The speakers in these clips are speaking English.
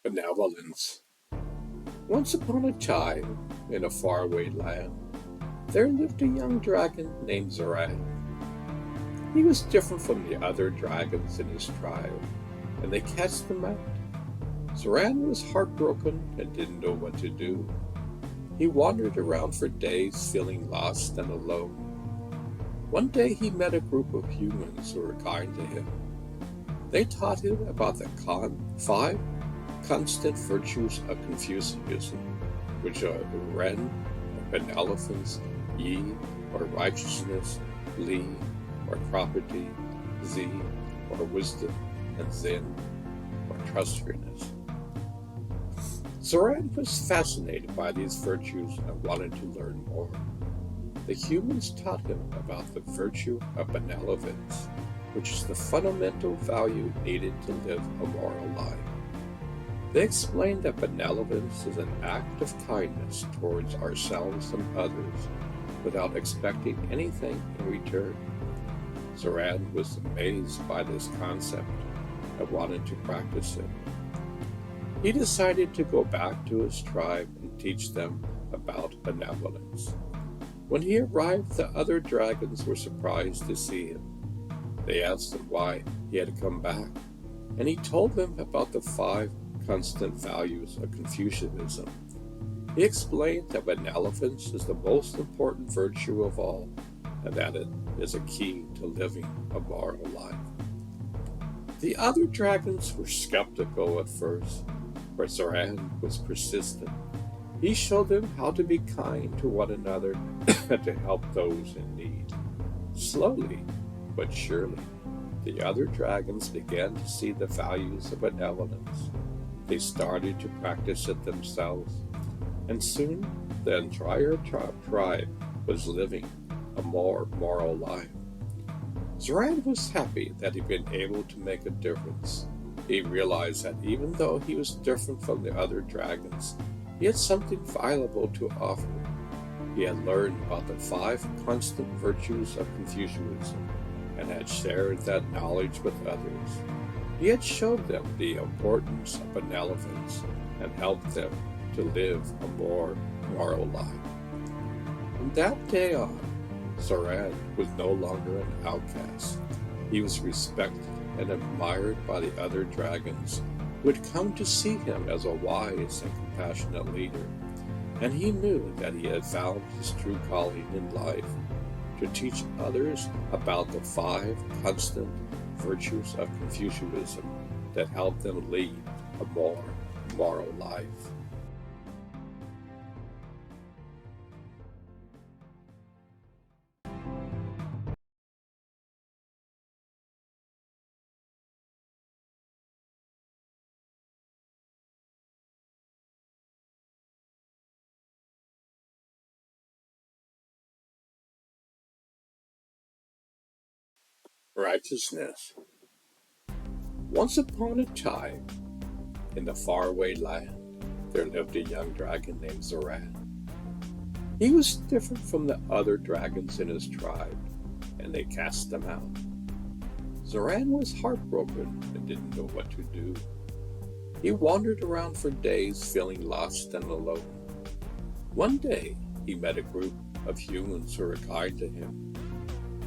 Benevolence. Once upon a time, in a faraway land, there lived a young dragon named Zoran. He was different from the other dragons in his tribe, and they cast him out. Zoran was heartbroken and didn't know what to do. He wandered around for days, feeling lost and alone. One day he met a group of humans who were kind to him. They taught him about the five constant virtues of Confucianism, which are Ren, or benevolence, Yi, or righteousness, Li, or property, Zi, or wisdom, and Zen, or trustworthiness. Zoran was fascinated by these virtues and wanted to learn more. The humans taught him about the virtue of benevolence, which is the fundamental value needed to live a moral life. They explained that benevolence is an act of kindness towards ourselves and others without expecting anything in return. Zoran was amazed by this concept and wanted to practice it. He decided to go back to his tribe and teach them about benevolence. When he arrived, the other dragons were surprised to see him. They asked him why he had come back, and he told them about the five constant values of Confucianism. He explained that benevolence is the most important virtue of all, and that it is a key to living a moral life. The other dragons were skeptical at first, but Zoran was persistent. He showed them how to be kind to one another and to help those in need. Slowly but surely, the other dragons began to see the values of benevolence. They started to practice it themselves, and soon the entire tribe was living a more moral life. Zoran was happy that he'd been able to make a difference. He realized that even though he was different from the other dragons, he had something valuable to offer. He had learned about the five constant virtues of Confucianism and had shared that knowledge with others. He had showed them the importance of benevolence and helped them to live a more moral life. From that day on, Zoran was no longer an outcast. He was respected and admired by the other dragons, who had come to see him as a wise and compassionate leader. And he knew that he had found his true calling in life, to teach others about the five constant virtues of Confucianism that help them lead a more moral life. Righteousness. Once upon a time, in the faraway land, there lived a young dragon named Zoran. He was different from the other dragons in his tribe, and they cast him out. Zoran was heartbroken and didn't know what to do. He wandered around for days, feeling lost and alone. One day, he met a group of humans who were kind to him.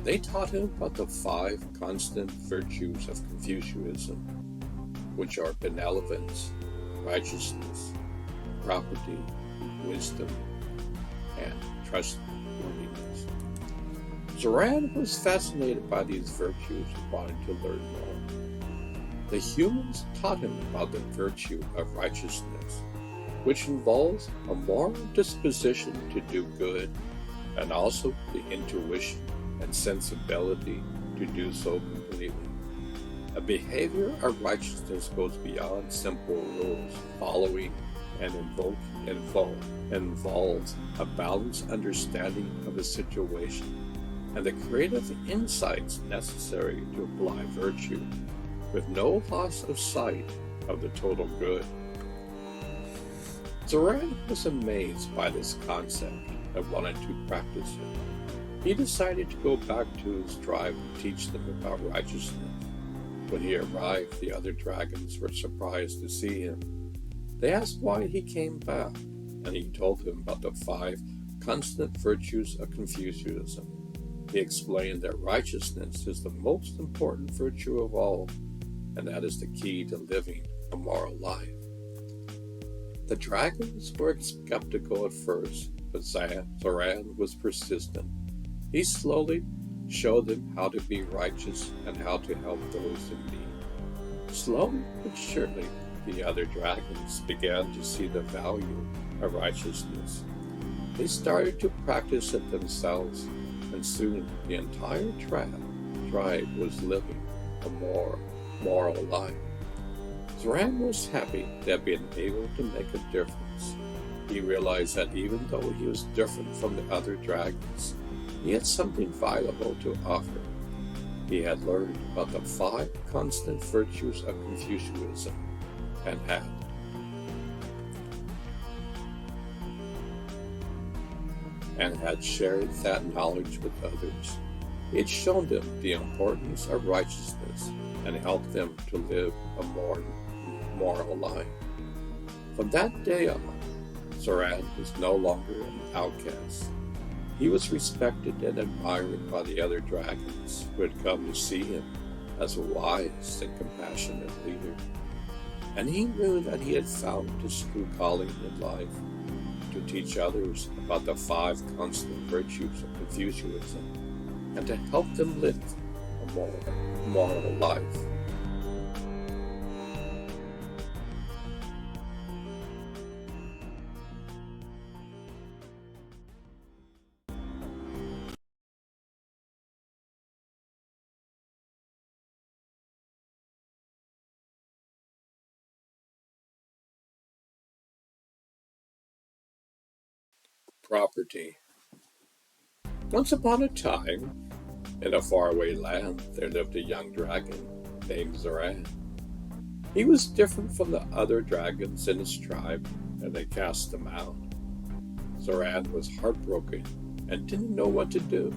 They taught him about the five constant virtues of Confucianism, which are benevolence, righteousness, property, wisdom, and trustworthiness. Zoran was fascinated by these virtues and wanted to learn more. The humans taught him about the virtue of righteousness, which involves a moral disposition to do good, and also the intuition and sensibility to do so completely. A behavior of righteousness goes beyond simple rules following and involves a balanced understanding of a situation and the creative insights necessary to apply virtue with no loss of sight of the total good. Zoran was amazed by this concept and wanted to practice it. He decided to go back to his tribe and teach them about righteousness. When he arrived, the other dragons were surprised to see him. They asked why he came back, and he told them about the 5 constant virtues of Confucianism. He explained that righteousness is the most important virtue of all, and that is the key to living a moral life. The dragons were skeptical at first, but Zoran was persistent. He slowly showed them how to be righteous and how to help those in need. Slowly but surely, the other dragons began to see the value of righteousness. They started to practice it themselves, and soon the entire tribe was living a more moral life. Zoran was happy to have been able to make a difference. He realized that even though he was different from the other dragons, he had something valuable to offer. He had learned about the 5 constant virtues of Confucianism and had shared that knowledge with others. He had shown them the importance of righteousness and helped them to live a more moral life. From that day on, Zoran was no longer an outcast. He was respected and admired by the other dragons who had come to see him as a wise and compassionate leader. And he knew that he had found his true calling in life, to teach others about the 5 constant virtues of Confucianism and to help them live a moral life. Property. Once upon a time, in a faraway land, there lived a young dragon named Zoran. He was different from the other dragons in his tribe, and they cast him out. Zoran was heartbroken and didn't know what to do.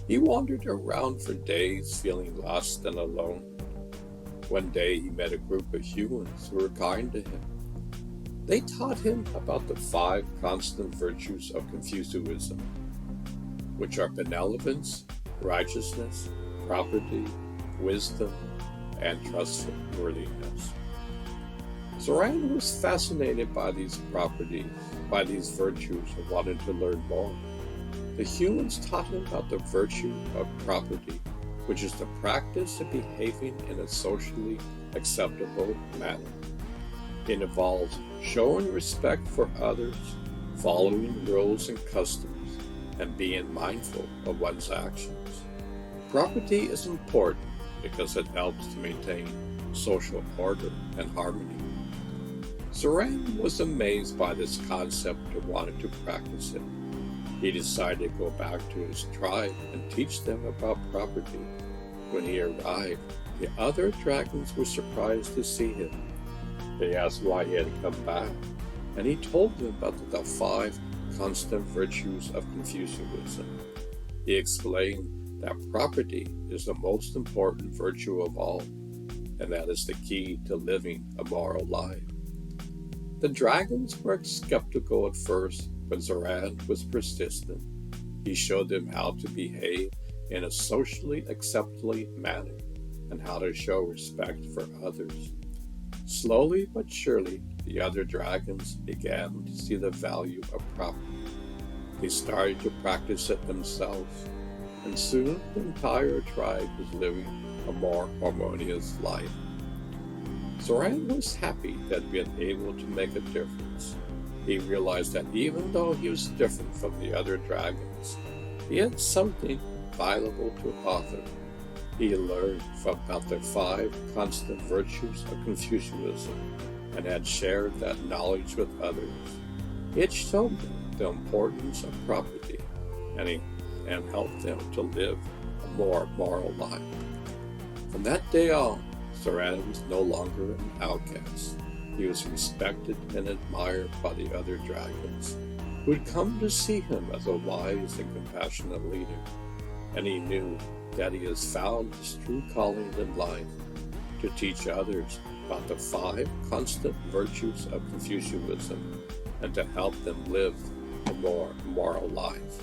He wandered around for days, feeling lost and alone. One day he met a group of humans who were kind to him. They taught him about the 5 constant virtues of Confucianism, which are benevolence, righteousness, property, wisdom, and trustworthiness. Zoran was fascinated by these virtues, and wanted to learn more. The humans taught him about the virtue of property, which is the practice of behaving in a socially acceptable manner. It involves showing respect for others, following rules and customs, and being mindful of one's actions. Property is important because it helps to maintain social order and harmony. Zoran was amazed by this concept and wanted to practice it. He decided to go back to his tribe and teach them about property. When he arrived, the other dragons were surprised to see him. They asked why he had come back, and he told them about the 5 constant virtues of Confucianism. He explained that property is the most important virtue of all, and that is the key to living a moral life. The dragons were skeptical at first, but Zoran was persistent. He showed them how to behave in a socially acceptable manner and how to show respect for others. Slowly but surely, the other dragons began to see the value of property. They started to practice it themselves, and soon the entire tribe was living a more harmonious life. Zoran was happy that he had been able to make a difference. He realized that even though he was different from the other dragons, he had something valuable to offer. He learned about the 5 constant virtues of Confucianism and had shared that knowledge with others. It showed them the importance of property and helped them to live a more moral life. From that day on, Zoran was no longer an outcast. He was respected and admired by the other dragons, who had come to see him as a wise and compassionate leader. And he knew that he has found his true calling in life, to teach others about the 5 constant virtues of Confucianism and to help them live a more moral life.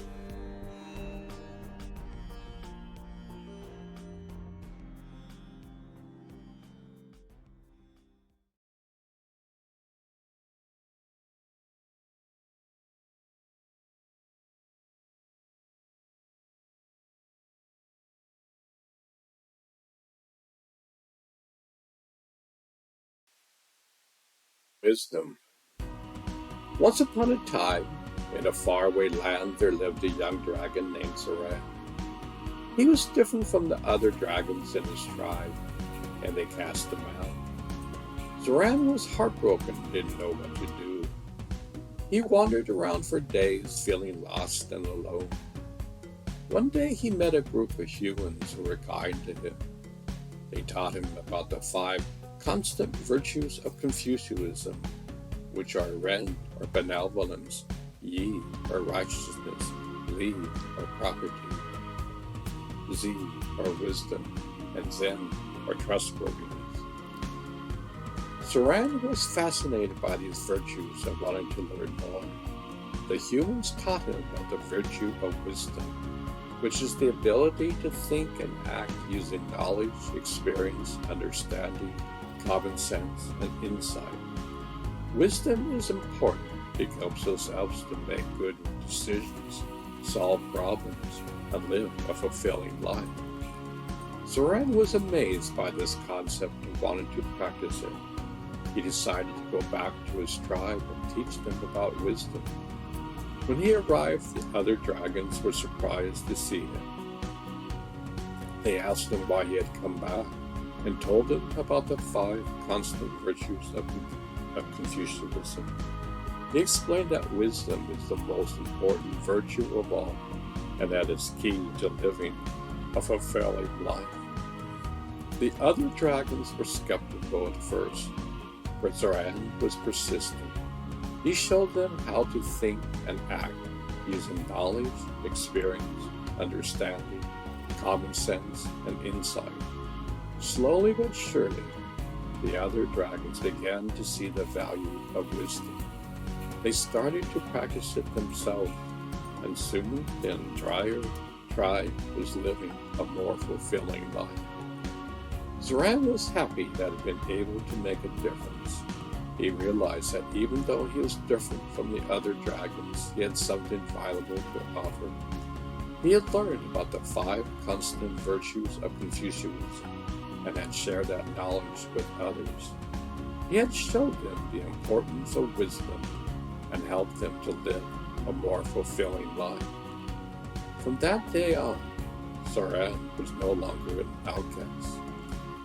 Wisdom. Once upon a time, in a faraway land, there lived a young dragon named Zoran. He was different from the other dragons in his tribe, and they cast him out. Zoran was heartbroken and didn't know what to do. He wandered around for days, feeling lost and alone. One day he met a group of humans who were kind to him. They taught him about the 5 constant virtues of Confucianism, which are Ren, or benevolence, Yi, or righteousness, Li, or property, Zi, or wisdom, and Zen, or trustworthiness. Zoran was fascinated by these virtues and wanted to learn more. The humans taught him about the virtue of wisdom, which is the ability to think and act using knowledge, experience, understanding, common sense, and insight. Wisdom is important because it helps to make good decisions, solve problems, and live a fulfilling life. Zoran was amazed by this concept and wanted to practice it. He decided to go back to his tribe and teach them about wisdom. When he arrived, the other dragons were surprised to see him. They asked him why he had come back and told him about the 5 constant virtues of Confucianism. He explained that wisdom is the most important virtue of all, and that it's key to living a fulfilling life. The other dragons were skeptical at first, but Zoran was persistent. He showed them how to think and act using knowledge, experience, understanding, common sense, and insight. Slowly but surely, the other dragons began to see the value of wisdom. They started to practice it themselves, and soon the entire tribe was living a more fulfilling life. Zoran was happy that he had been able to make a difference. He realized that even though he was different from the other dragons, he had something valuable to offer. He had learned about the 5 constant virtues of Confucianism and had shared that knowledge with others. He had showed them the importance of wisdom and helped them to live a more fulfilling life. From that day on, Zoran was no longer an outcast.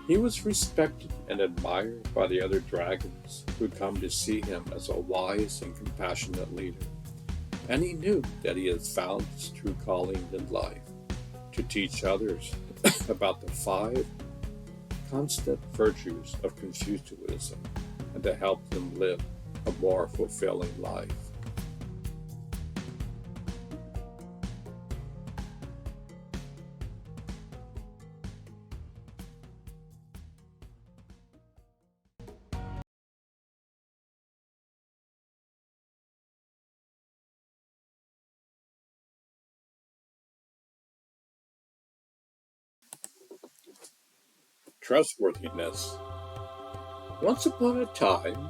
He was respected and admired by the other dragons who come to see him as a wise and compassionate leader. And he knew that he had found his true calling in life, to teach others about the 5 constant virtues of Confucianism and to help them live a more fulfilling life. Trustworthiness. Once upon a time,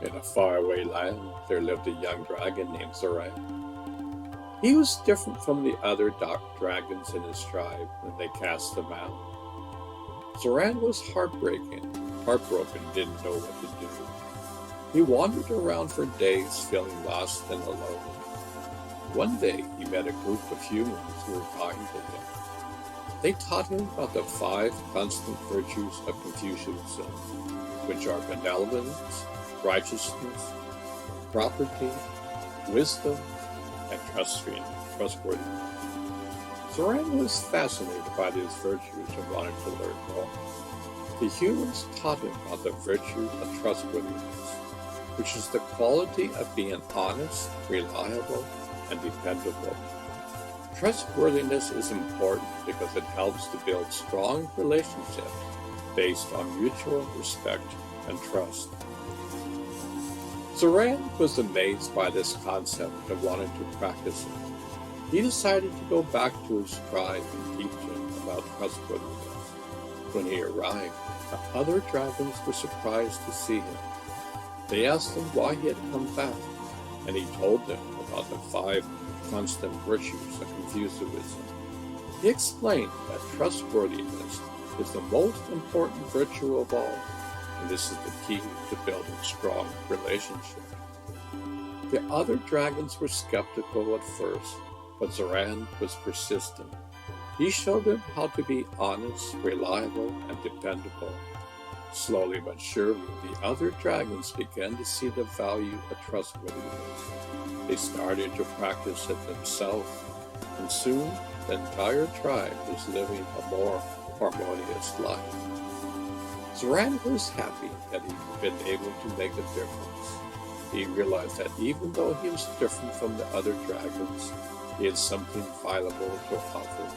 in a faraway land, there lived a young dragon named Zoran. He was different from the other dragons in his tribe, and they cast him out. Zoran was heartbroken, didn't know what to do. He wandered around for days, feeling lost and alone. One day, he met a group of humans who were kind to him. They taught him about the 5 constant virtues of Confucianism, which are benevolence, righteousness, property, wisdom, and trustworthiness. Zoran was fascinated by these virtues and wanted to learn more. The humans taught him about the virtue of trustworthiness, which is the quality of being honest, reliable, and dependable. Trustworthiness is important because it helps to build strong relationships based on mutual respect and trust. Zoran was amazed by this concept and wanted to practice it. He decided to go back to his tribe and teach them about trustworthiness. When he arrived, the other dragons were surprised to see him. They asked him why he had come back, and he told them about the 5 constant virtues of Confucianism. He explained that trustworthiness is the most important virtue of all, and this is the key to building strong relationships. The other dragons were skeptical at first, but Zoran was persistent. He showed them how to be honest, reliable, and dependable. Slowly but surely, the other dragons began to see the value of trustworthiness. They started to practice it themselves, and soon the entire tribe was living a more harmonious life. Zoran was happy that he had been able to make a difference. He realized that even though he was different from the other dragons, he had something valuable to offer.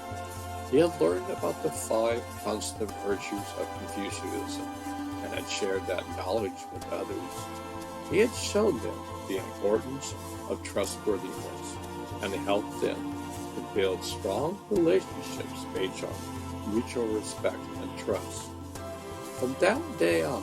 He had learned about the 5 constant virtues of Confucianism and had shared that knowledge with others. He had shown them the importance of trustworthiness and helped them to build strong relationships based on mutual respect and trust. From that day on,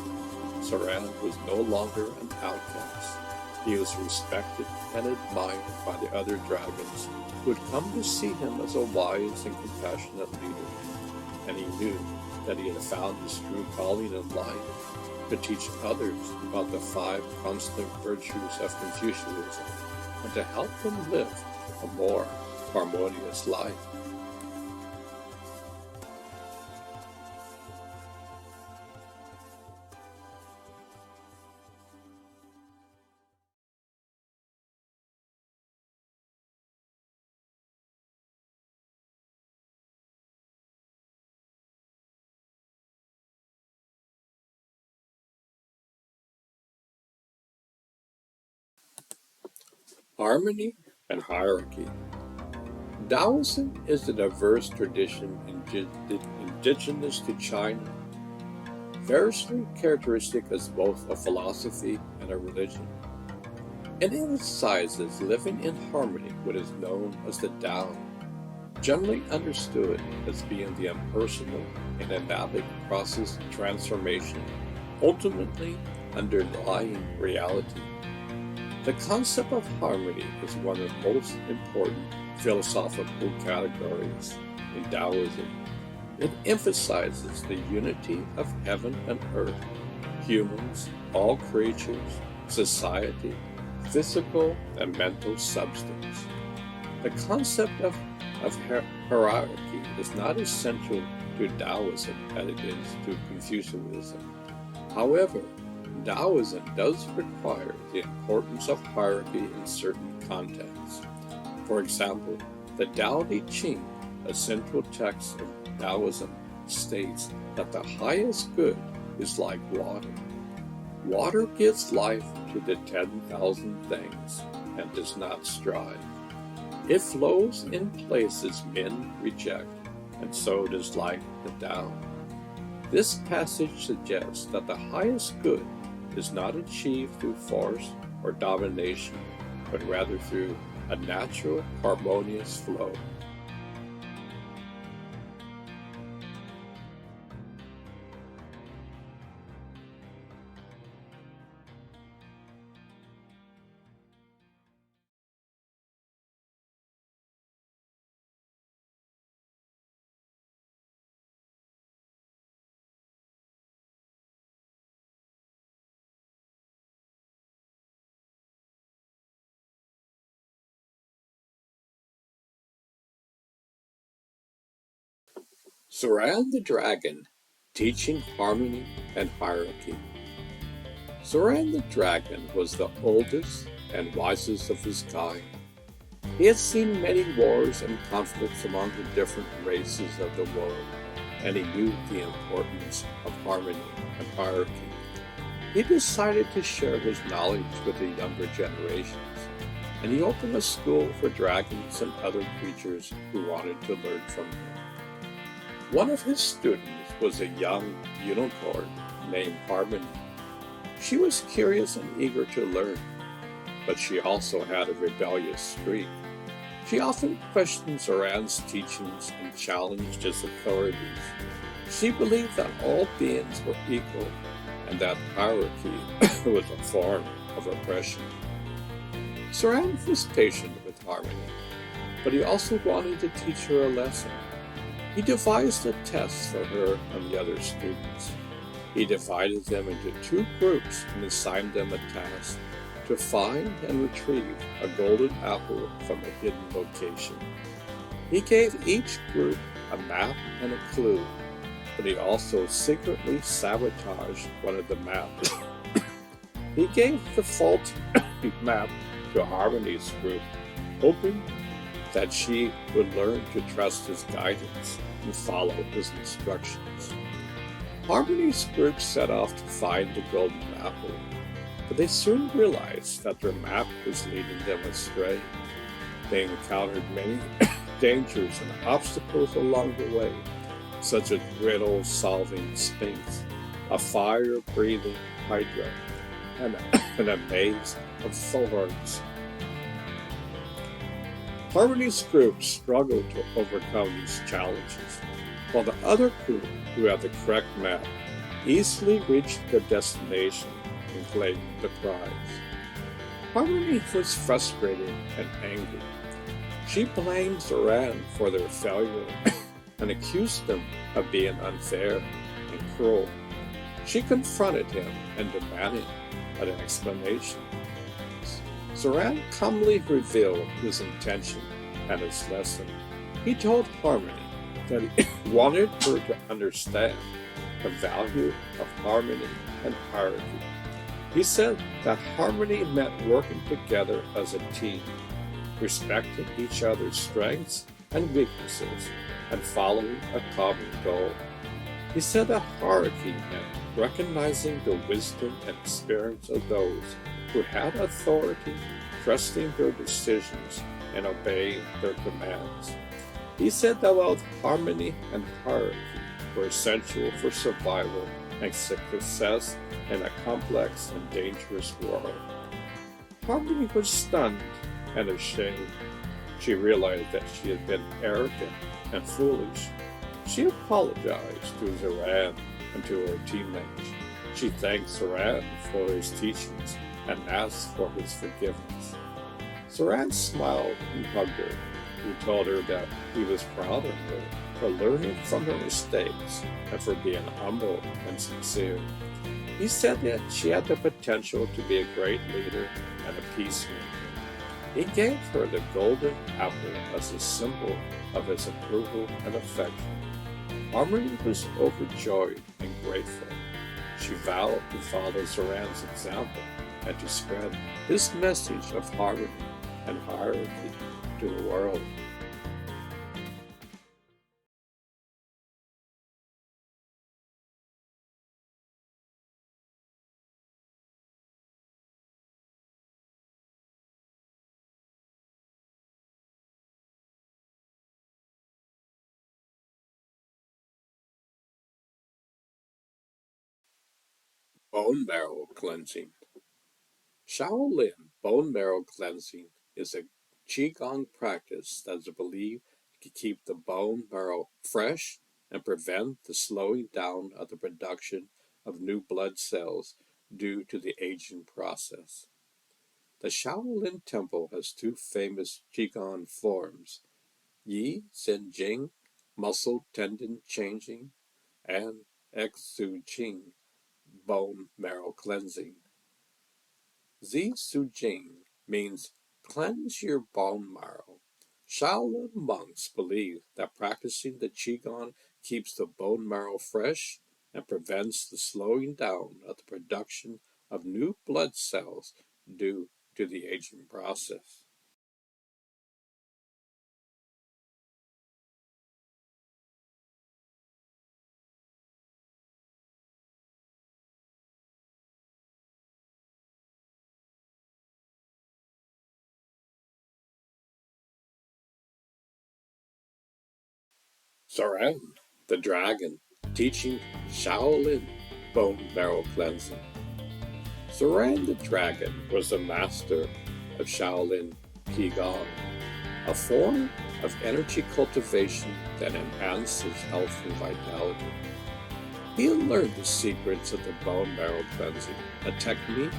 Zoran was no longer an outcast. He was respected and admired by the other dragons who had come to see him as a wise and compassionate leader. And he knew that he had found his true calling in life to teach others about the 5 constant virtues of Confucianism and to help them live a more harmonious life. Harmony and hierarchy. Taoism is a diverse tradition indigenous to China, variously characteristic as both a philosophy and a religion. It emphasizes living in harmony with what is known as the Tao, generally understood as being the impersonal and dynamic process of transformation, ultimately underlying reality. The concept of harmony is one of the most important philosophical categories in Taoism. It emphasizes the unity of heaven and earth, humans, all creatures, society, physical and mental substance. The concept of hierarchy is not essential to Taoism as it is to Confucianism. However, Taoism does require the importance of hierarchy in certain contexts. For example, the Tao Te Ching, a central text of Taoism, states that the highest good is like water. Water gives life to the 10,000 things and does not strive. It flows in places men reject, and so does like the Tao. This passage suggests that the highest good is not achieved through force or domination, but rather through a natural, harmonious flow. Zoran the Dragon, teaching harmony and hierarchy. Zoran the Dragon was the oldest and wisest of his kind. He had seen many wars and conflicts among the different races of the world, and he knew the importance of harmony and hierarchy. He decided to share his knowledge with the younger generations, and he opened a school for dragons and other creatures who wanted to learn from him. One of his students was a young unicorn named Harmony. She was curious and eager to learn, but she also had a rebellious streak. She often questioned Zoran's teachings and challenged his authorities. She believed that all beings were equal and that hierarchy was a form of oppression. Zoran was patient with Harmony, but he also wanted to teach her a lesson. He devised a test for her and the other students. He divided them into two groups and assigned them a task to find and retrieve a golden apple from a hidden location. He gave each group a map and a clue, but he also secretly sabotaged one of the maps. He gave the faulty map to Harmony's group, hoping that she would learn to trust his guidance and follow his instructions. Harmony's group set off to find the golden apple, but they soon realized that their map was leading them astray. They encountered many dangers and obstacles along the way, such as riddle-solving sphinx, a fire-breathing hydra, and a maze of thorns. Harmony's group struggled to overcome these challenges, while the other group, who had the correct map, easily reached their destination and claimed the prize. Harmony was frustrated and angry. She blamed Zoran for their failure and accused him of being unfair and cruel. She confronted him and demanded an explanation. Zoran calmly revealed his intention and his lesson. He told Harmony that he wanted her to understand the value of harmony and hierarchy. He said that harmony meant working together as a team, respecting each other's strengths and weaknesses, and following a common goal. He said that hierarchy meant recognizing the wisdom and experience of those who had authority, trusting their decisions, and obeying their commands. He said that both harmony and hierarchy were essential for survival and success in a complex and dangerous world. Harmony was stunned and ashamed. She realized that she had been arrogant and foolish. She apologized to Zoran and to her teammates. She thanked Zoran for his teachings and asked for his forgiveness. Zoran smiled and hugged her. He told her that he was proud of her for learning from her mistakes and for being humble and sincere. He said that she had the potential to be a great leader and a peacemaker. He gave her the golden apple as a symbol of his approval and affection. Harmony was overjoyed and grateful. She vowed to follow Zoran's example and to spread his message of harmony and hierarchy to the world. Bone marrow cleansing. Shaolin bone marrow cleansing is a qigong practice that is believed to keep the bone marrow fresh and prevent the slowing down of the production of new blood cells due to the aging process. The Shaolin Temple has two famous qigong forms, Yi Zhen Jing, muscle tendon changing, and X Su Jing, bone marrow cleansing. Zi Su Jing means cleanse your bone marrow. Shaolin monks believe that practicing the Qigong keeps the bone marrow fresh and prevents the slowing down of the production of new blood cells due to the aging process. Zoran, the dragon, teaching Shaolin bone marrow cleansing. Zoran the Dragon was a master of Shaolin Qigong, a form of energy cultivation that enhances health and vitality. He had learned the secrets of the bone marrow cleansing, a technique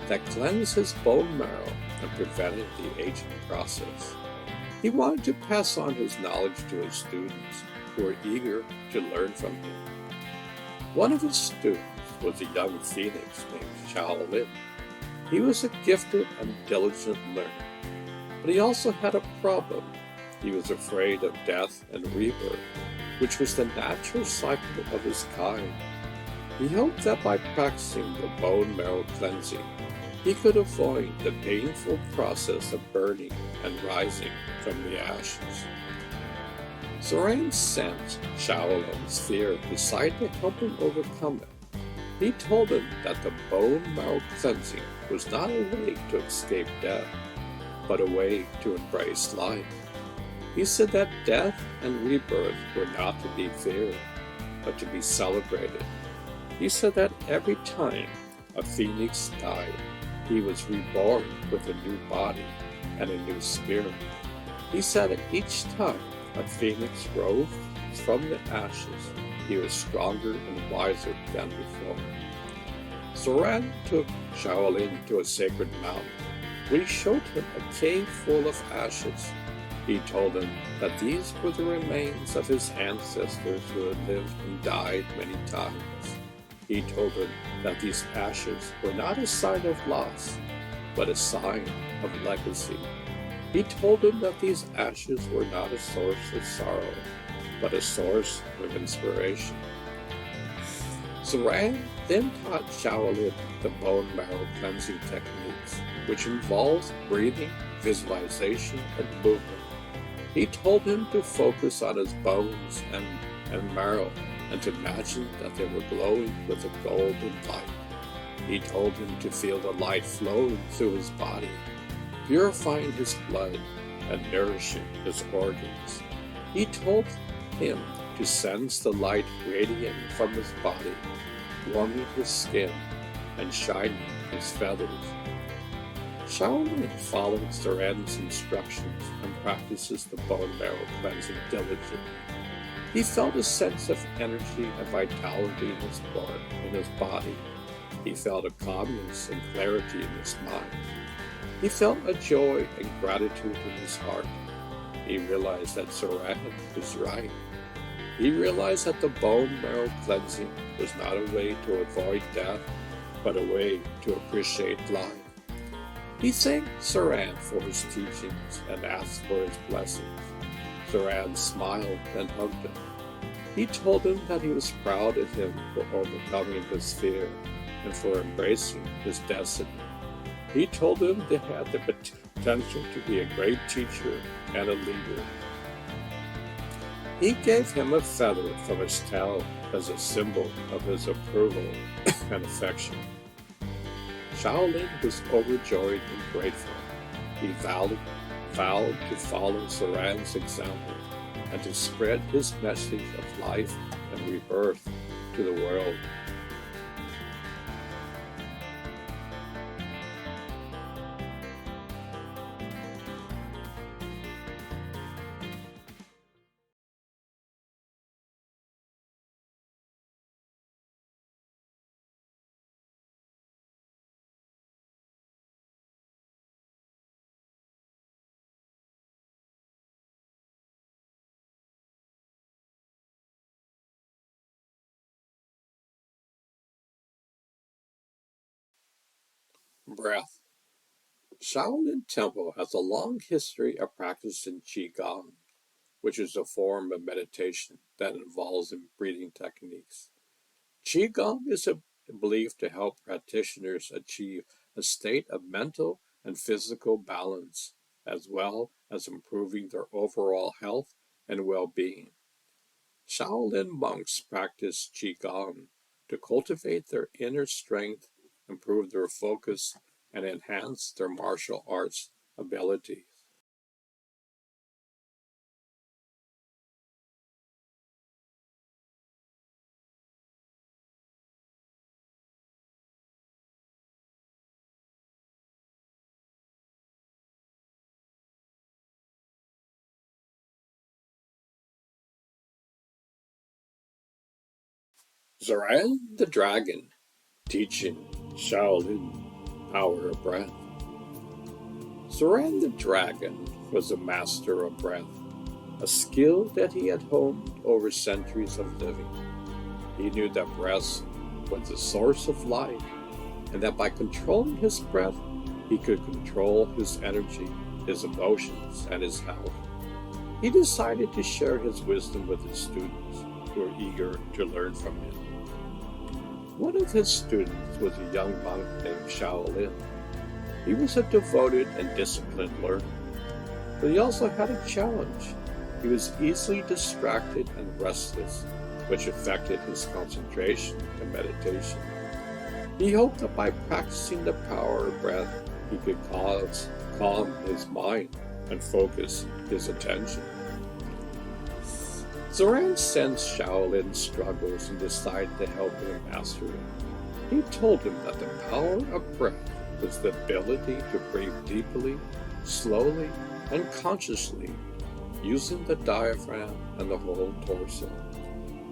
that cleansed his bone marrow and prevented the aging process. He wanted to pass on his knowledge to his students who were eager to learn from him. One of his students was a young phoenix named Shaolin. He was a gifted and diligent learner, but he also had a problem. He was afraid of death and rebirth, which was the natural cycle of his kind. He hoped that by practicing the bone marrow cleansing, he could avoid the painful process of burning and rising from the ashes. Zoran sensed Shaolin's fear and decided to help him overcome it. He told him that the bone marrow cleansing was not a way to escape death, but a way to embrace life. He said that death and rebirth were not to be feared, but to be celebrated. He said that every time a phoenix died, he was reborn with a new body and a new spirit. He said that each time a phoenix rose from the ashes, he was stronger and wiser than before. Zoran took Shaolin to a sacred mountain, where he showed him a cave full of ashes. He told him that these were the remains of his ancestors who had lived and died many times. He told him that these ashes were not a sign of loss, but a sign of legacy. He told him that these ashes were not a source of sorrow, but a source of inspiration. Zoran then taught Shaolin the bone marrow cleansing techniques, which involves breathing, visualization, and movement. He told him to focus on his bones and marrow and to imagine that they were glowing with a golden light. He told him to feel the light flowing through his body, purifying his blood and nourishing his organs. He told him to sense the light radiating from his body, warming his skin and shining his feathers. Shaolin followed Zoran's instructions and practices the bone marrow cleansing diligently. He felt a sense of energy and vitality in his body. He felt a calmness and clarity in his mind. He felt a joy and gratitude in his heart. He realized that Zoran was right. He realized that the bone marrow cleansing was not a way to avoid death, but a way to appreciate life. He thanked Zoran for his teachings and asked for his blessings. Zoran smiled and hugged him. He told him that he was proud of him for overcoming his fear and for embracing his destiny. He told him they had the potential to be a great teacher and a leader. He gave him a feather from his tail as a symbol of his approval and affection. Shaolin was overjoyed and grateful. He vowed to follow Zoran's example and to spread his message of life and rebirth to the world. Breath. Shaolin Temple has a long history of practicing Qigong, which is a form of meditation that involves breathing techniques. Qigong is believed to help practitioners achieve a state of mental and physical balance, as well as improving their overall health and well-being. Shaolin monks practice Qigong to cultivate their inner strength, improve their focus, and enhance their martial arts abilities. Zoran the Dragon, teaching Shaolin power of breath. Zoran the Dragon was a master of breath, a skill that he had honed over centuries of living. He knew that breath was the source of life, and that by controlling his breath, he could control his energy, his emotions, and his health. He decided to share his wisdom with his students who were eager to learn from him. One of his students was a young monk named Shaolin. He was a devoted and disciplined learner, but he also had a challenge. He was easily distracted and restless, which affected his concentration and meditation. He hoped that by practicing the power of breath, he could calm his mind and focus his attention. Zoran sensed Shaolin's struggles and decided to help him master it. He told him that the power of breath was the ability to breathe deeply, slowly, and consciously, using the diaphragm and the whole torso.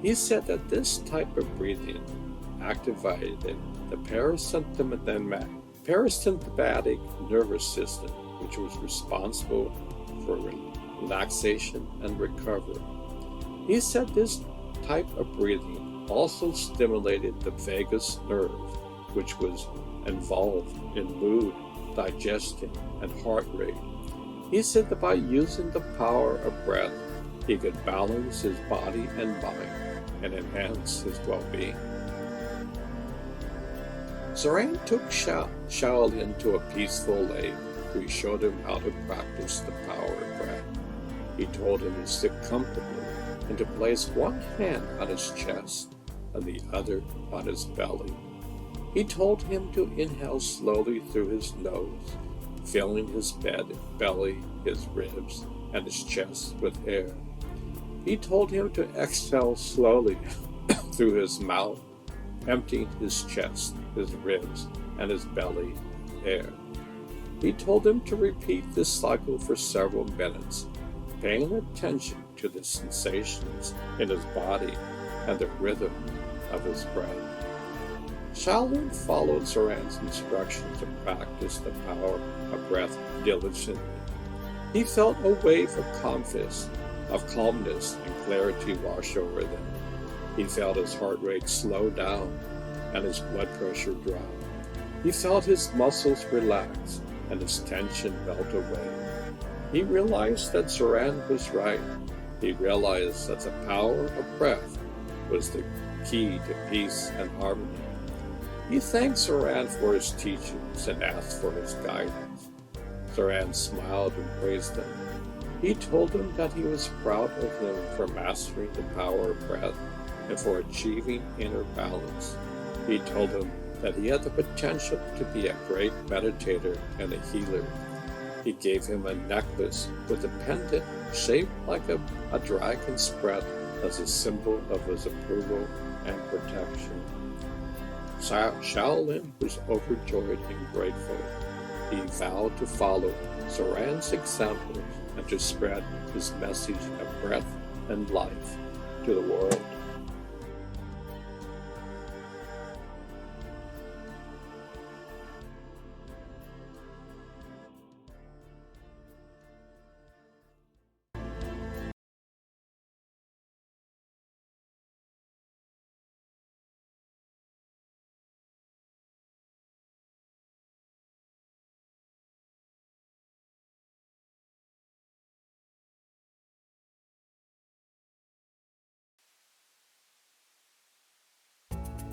He said that this type of breathing activated the parasympathetic nervous system, which was responsible for relaxation and recovery. He said this type of breathing also stimulated the vagus nerve, which was involved in mood, digestion, and heart rate. He said that by using the power of breath, he could balance his body and mind and enhance his well-being. Zoran took Shaolin to a peaceful lake where he showed him how to practice the power of breath. He told him to sit comfortably and to place one hand on his chest and the other on his belly. He told him to inhale slowly through his nose, filling his belly, his ribs, and his chest with air. He told him to exhale slowly through his mouth, emptying his chest, his ribs, and his belly with air. He told him to repeat this cycle for several minutes, paying attention to the sensations in his body and the rhythm of his breath. Shaolin followed Zoran's instructions to practice the power of breath diligently. He felt a wave of calmness and clarity wash over them. He felt his heart rate slow down and his blood pressure drop. He felt his muscles relax and his tension melt away. He realized that Zoran was right. He realized that the power of breath was the key to peace and harmony. He thanked Zoran for his teachings and asked for his guidance. Zoran smiled and praised him. He told him that he was proud of him for mastering the power of breath and for achieving inner balance. He told him that he had the potential to be a great meditator and a healer. He gave him a necklace with a pendant shaped like a dragon's breath as a symbol of his approval and protection. Shaolin was overjoyed and grateful. He vowed to follow Zoran's example and to spread his message of breath and life to the world.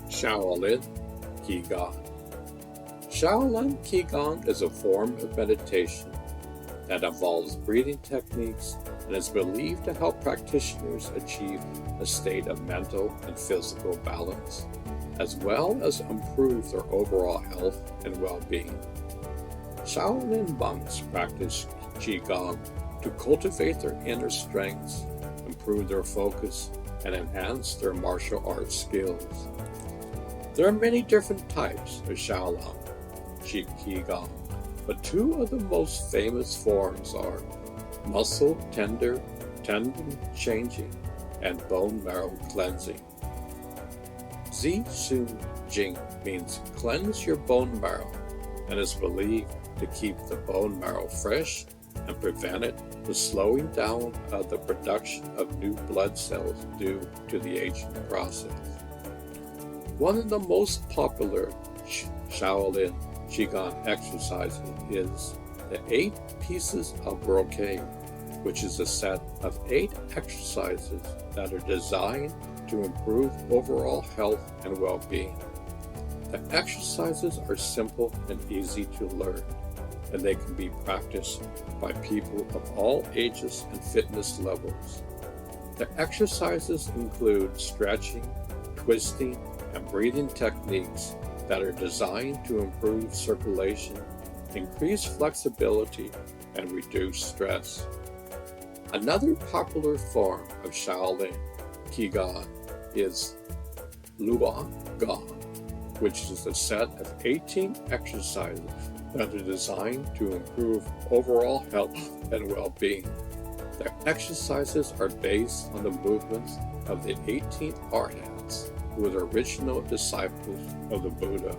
Shaolin Qigong. Shaolin Qigong is a form of meditation that involves breathing techniques and is believed to help practitioners achieve a state of mental and physical balance, as well as improve their overall health and well-being. Shaolin monks practice Qigong to cultivate their inner strengths, improve their focus, and enhance their martial arts skills. There are many different types of Shaolin Qigong, but two of the most famous forms are muscle tendon changing and bone marrow cleansing. Zi Su Jing means cleanse your bone marrow and is believed to keep the bone marrow fresh and prevent it the slowing down of the production of new blood cells due to the aging process. One of the most popular Shaolin Qigong exercises is the 8 pieces of brocade, which is a set of 8 exercises that are designed to improve overall health and well-being. The exercises are simple and easy to learn, and they can be practiced by people of all ages and fitness levels. The exercises include stretching, twisting, and breathing techniques that are designed to improve circulation, increase flexibility, and reduce stress. Another popular form of Shaolin Qigong is Luang Gong, which is a set of 18 exercises that are designed to improve overall health and well-being. The exercises are based on the movements of the 18 arhats, who were the original disciples of the Buddha.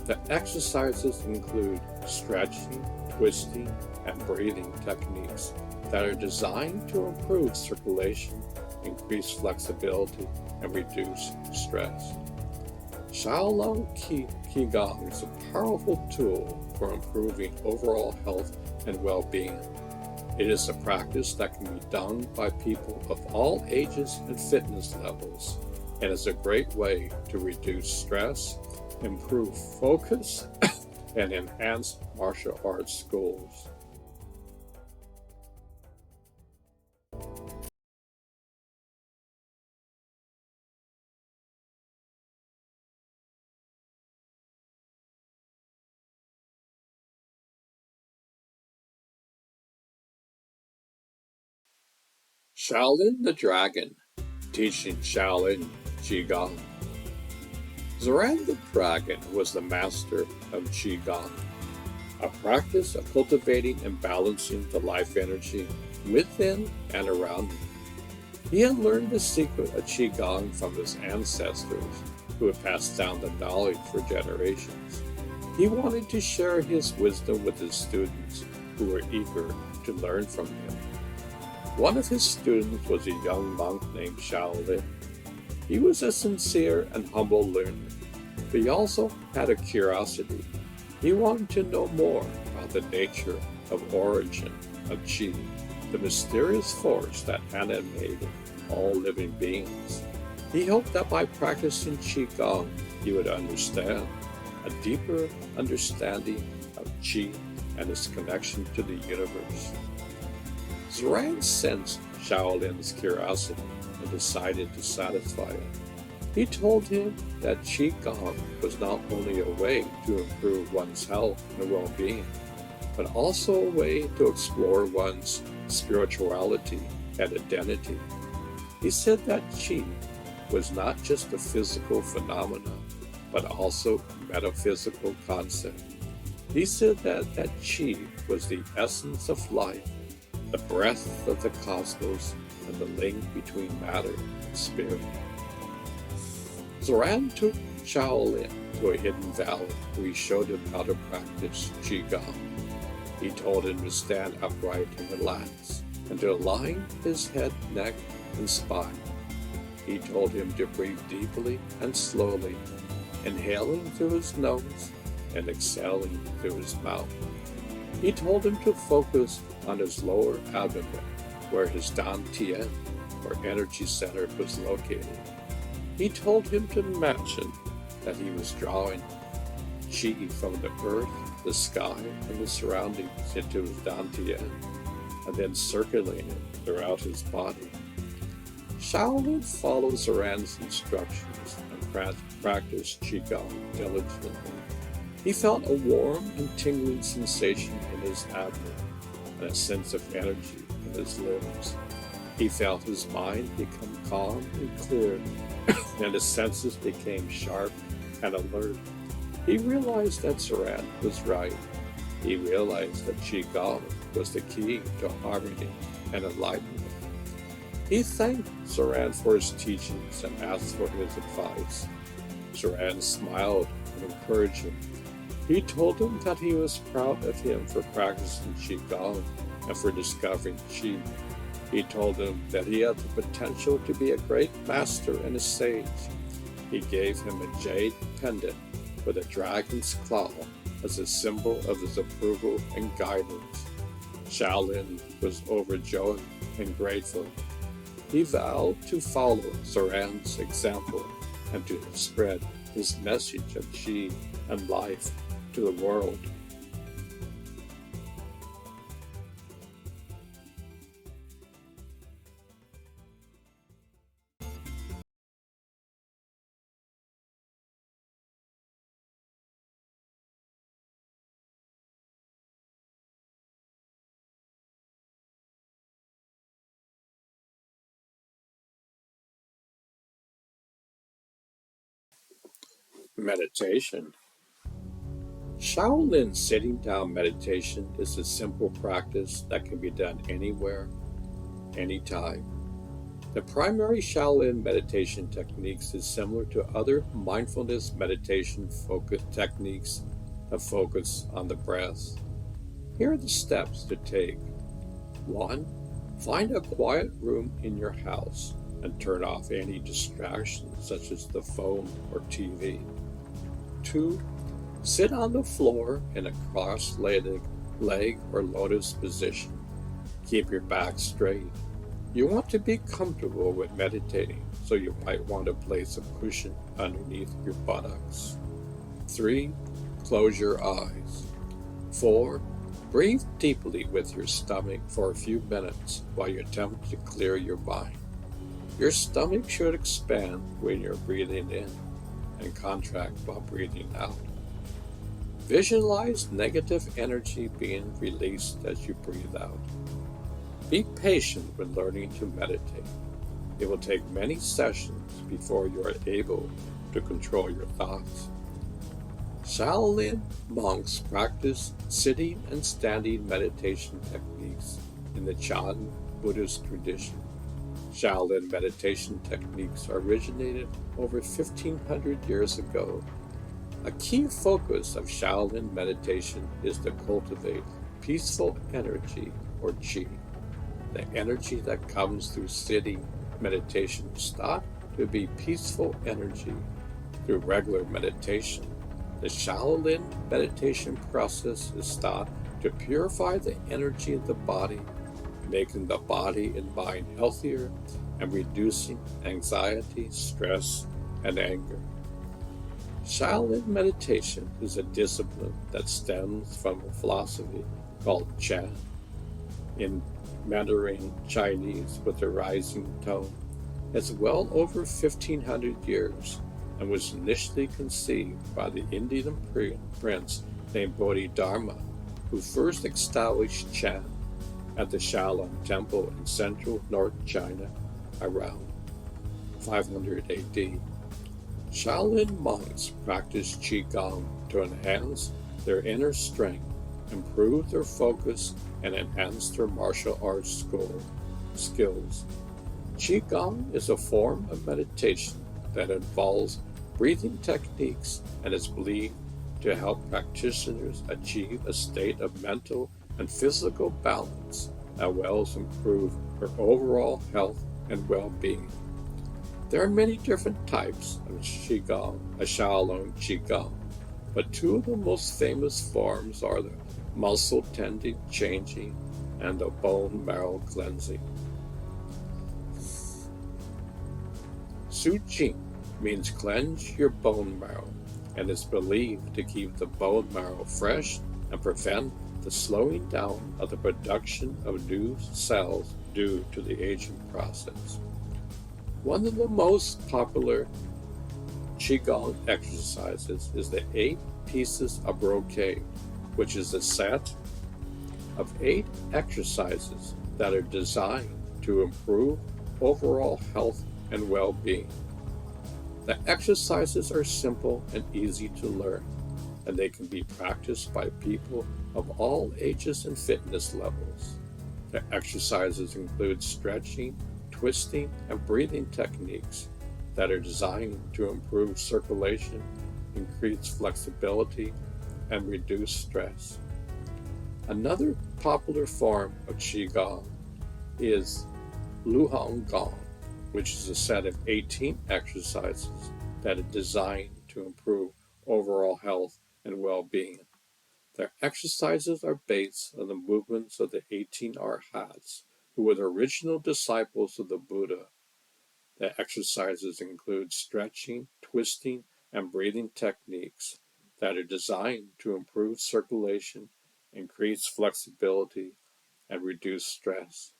The exercises include stretching, twisting, and breathing techniques that are designed to improve circulation, increase flexibility, and reduce stress. Shaolin Qigong is a powerful tool for improving overall health and well-being. It is a practice that can be done by people of all ages and fitness levels, and is a great way to reduce stress, improve focus, and enhance martial arts skills. Shaolin the Dragon, teaching Shaolin Qigong. Zoran the Dragon was the master of Qigong, a practice of cultivating and balancing the life energy within and around him. He had learned the secret of Qigong from his ancestors, who had passed down the knowledge for generations. He wanted to share his wisdom with his students, who were eager to learn from him. One of his students was a young monk named Shaolin. He was a sincere and humble learner, but he also had a curiosity. He wanted to know more about the nature of origin of Qi, the mysterious force that animated all living beings. He hoped that by practicing Qigong, he would understand a deeper understanding of Qi and its connection to the universe. Zoran sensed Shaolin's curiosity and decided to satisfy it. He told him that Qigong was not only a way to improve one's health and well-being, but also a way to explore one's spirituality and identity. He said that Qi was not just a physical phenomenon, but also a metaphysical concept. He said that Qi was the essence of life, the breath of the cosmos, and the link between matter and spirit. Zoran took Shaolin to a hidden valley where he showed him how to practice Qigong. He told him to stand upright and relax, and to align his head, neck, and spine. He told him to breathe deeply and slowly, inhaling through his nose and exhaling through his mouth. He told him to focus on his lower abdomen, where his dantian, or energy center, was located. He told him to imagine that he was drawing Qi from the earth, the sky, and the surroundings into his dantian, and then circulating it throughout his body. Shaolin followed Zoran's instructions and practiced Qigong diligently. He felt a warm and tingling sensation in his abdomen and a sense of energy in his limbs. He felt his mind become calm and clear, and his senses became sharp and alert. He realized that Zoran was right. He realized that Qigong was the key to harmony and enlightenment. He thanked Zoran for his teachings and asked for his advice. Zoran smiled and encouraged him. He told him that he was proud of him for practicing Qigong and for discovering Qi. He told him that he had the potential to be a great master and a sage. He gave him a jade pendant with a dragon's claw as a symbol of his approval and guidance. Shaolin was overjoyed and grateful. He vowed to follow Zoran's example and to spread his message of Qi and life to the world. Meditation. Shaolin sitting down meditation is a simple practice that can be done anywhere, anytime. The primary Shaolin meditation techniques is similar to other mindfulness meditation focus techniques that focus on the breath. Here are the steps to take. 1. Find a quiet room in your house and turn off any distractions such as the phone or TV. 2. Sit on the floor in a cross-legged leg or lotus position. Keep your back straight. You want to be comfortable with meditating, so you might want to place a cushion underneath your buttocks. 3. Close your eyes. 4. Breathe deeply with your stomach for a few minutes while you attempt to clear your mind. Your stomach should expand when you're breathing in and contract while breathing out. Visualize negative energy being released as you breathe out. Be patient when learning to meditate. It will take many sessions before you are able to control your thoughts. Shaolin monks practice sitting and standing meditation techniques in the Chan Buddhist tradition. Shaolin meditation techniques originated over 1,500 years ago. A key focus of Shaolin meditation is to cultivate peaceful energy, or Qi. The energy that comes through sitting meditation is thought to be peaceful energy. Through regular meditation, the Shaolin meditation process is thought to purify the energy of the body, making the body and mind healthier and reducing anxiety, stress, and anger. Shaolin meditation is a discipline that stems from a philosophy called Chan in Mandarin Chinese with a rising tone. It's well over 1,500 years and was initially conceived by the Indian prince named Bodhidharma, who first established Chan at the Shaolin Temple in central North China around 500 AD. Shaolin monks practice Qigong to enhance their inner strength, improve their focus, and enhance their martial arts skills. Qigong is a form of meditation that involves breathing techniques and is believed to help practitioners achieve a state of mental and physical balance, as well as improve their overall health and well-being. There are many different types of Qigong, a Shaolin Qigong, but two of the most famous forms are the muscle tending changing and the bone marrow cleansing. Su Jing means cleanse your bone marrow and is believed to keep the bone marrow fresh and prevent the slowing down of the production of new cells due to the aging process. One of the most popular Qigong exercises is the 8 pieces of brocade, which is a set of 8 exercises that are designed to improve overall health and well-being. The exercises are simple and easy to learn, and they can be practiced by people of all ages and fitness levels. The exercises include stretching, twisting, and breathing techniques. that are designed to improve circulation, increase flexibility, and reduce stress. Another popular form of Qigong is Luhong Gong, which is a set of 18 exercises that are designed to improve overall health and well-being. Their exercises are based on the movements of the 18 arhats, who were the original disciples of the Buddha. The exercises include stretching, twisting, and breathing techniques that are designed to improve circulation, increase flexibility, and reduce stress.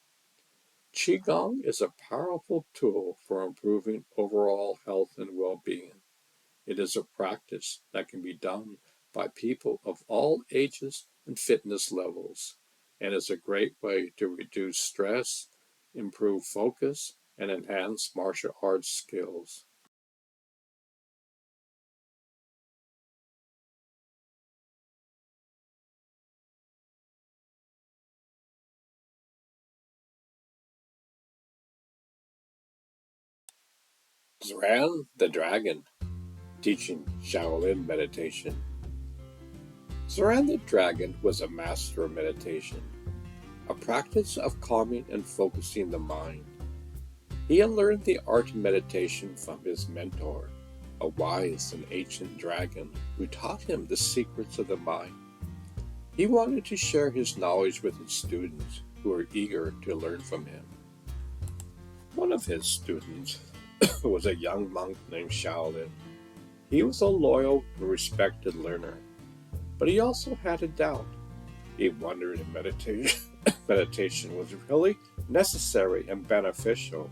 Qigong is a powerful tool for improving overall health and well-being. It is a practice that can be done by people of all ages and fitness levels, and is a great way to reduce stress, improve focus, and enhance martial arts skills. Zoran the Dragon, teaching Shaolin meditation. Zoran the Dragon was a master of meditation, a practice of calming and focusing the mind. He had learned the art of meditation from his mentor, a wise and ancient dragon who taught him the secrets of the mind. He wanted to share his knowledge with his students who were eager to learn from him. One of his students was a young monk named Shaolin. He was a loyal and respected learner, but he also had a doubt. He wondered if meditation was really necessary and beneficial,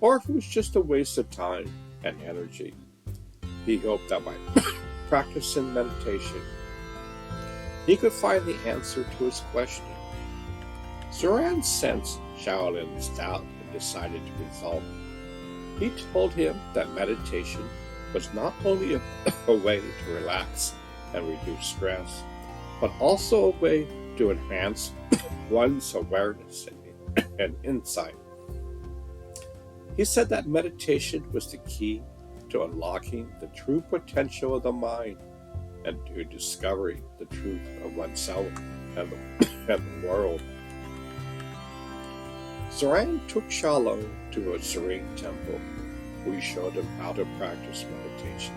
or if it was just a waste of time and energy. He hoped that by practicing meditation, he could find the answer to his question. Zoran sensed Shaolin's doubt and decided to consult him. He told him that meditation was not only a way to relax and reduce stress, but also a way to enhance one's awareness and insight. He said that meditation was the key to unlocking the true potential of the mind and to discovering the truth of oneself and the world. Zoran took Shaolin to a serene temple where he showed him how to practice meditation.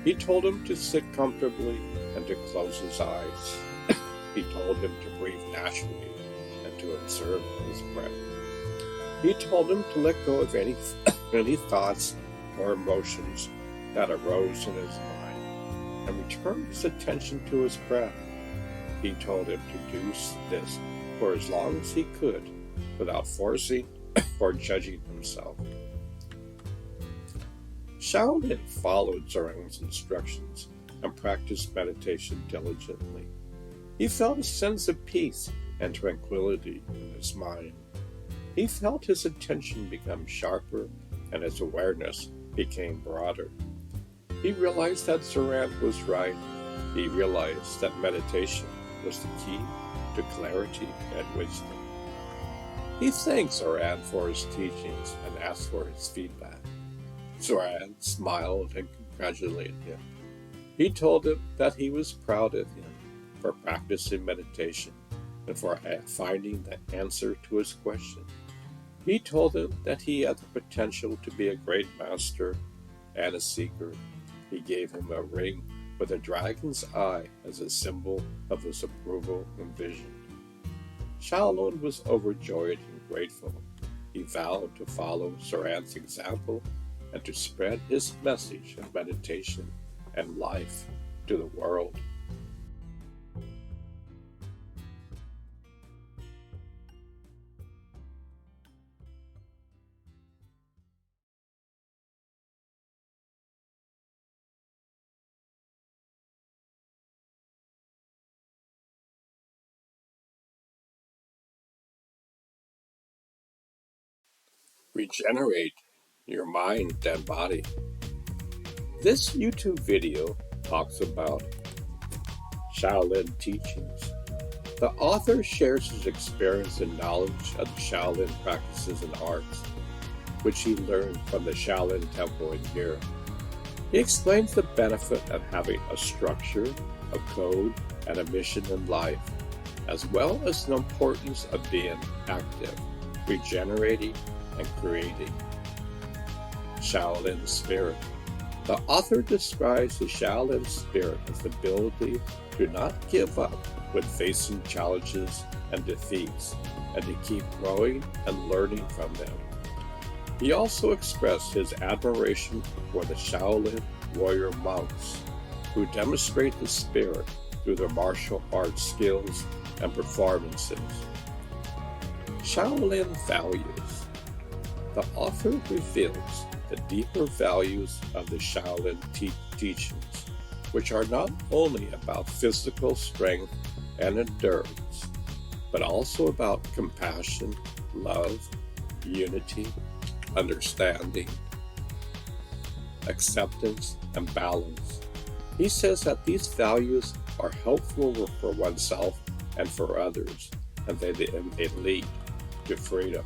He told him to sit comfortably and to close his eyes. He told him to breathe naturally and to observe his breath. He told him to let go of any thoughts or emotions that arose in his mind and return his attention to his breath. He told him to do this for as long as he could without forcing or judging himself. Shaolin followed Zoran's instructions and practiced meditation diligently. He felt a sense of peace and tranquility in his mind. He felt his attention become sharper and his awareness became broader. He realized that Zoran was right. He realized that meditation was the key to clarity and wisdom. He thanked Zoran for his teachings and asked for his feedback. Zoran smiled and congratulated him. He told him that he was proud of him for practicing meditation and for finding the answer to his question. He told him that he had the potential to be a great master and a seeker. He gave him a ring with a dragon's eye as a symbol of his approval and vision. Shaolin was overjoyed and grateful. He vowed to follow Zoran's example and to spread his message of meditation and life to the world. Regenerate your mind and body. This YouTube video talks about Shaolin teachings. The author shares his experience and knowledge of the Shaolin practices and arts. which he learned from the Shaolin Temple in Europe. He explains the benefit of having a structure, a code, and a mission in life, as well as the importance of being active, regenerating, and creating. Shaolin Spirit. The author describes the Shaolin Spirit as the ability to not give up when facing challenges and defeats, and to keep growing and learning from them. He also expressed his admiration for the Shaolin warrior monks, who demonstrate the spirit through their martial arts skills and performances. Shaolin values. The author reveals the deeper values of the Shaolin teachings, which are not only about physical strength and endurance, but also about compassion, love, unity, understanding, acceptance, and balance. He says that these values are helpful for oneself and for others, and they lead to freedom.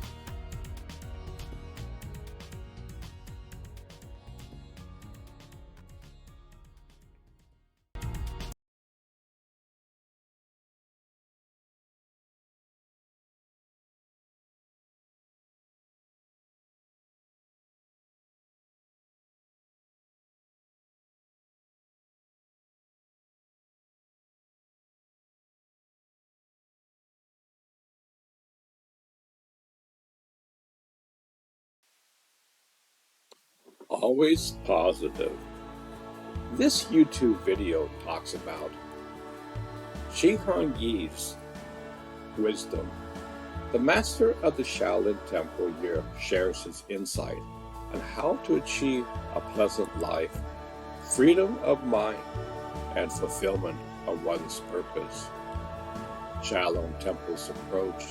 Always positive. This YouTube video talks about Shihan Yi's wisdom. The master of the Shaolin Temple Europe shares his insight on how to achieve a pleasant life, freedom of mind, and fulfillment of one's purpose. Shaolin Temple's approach.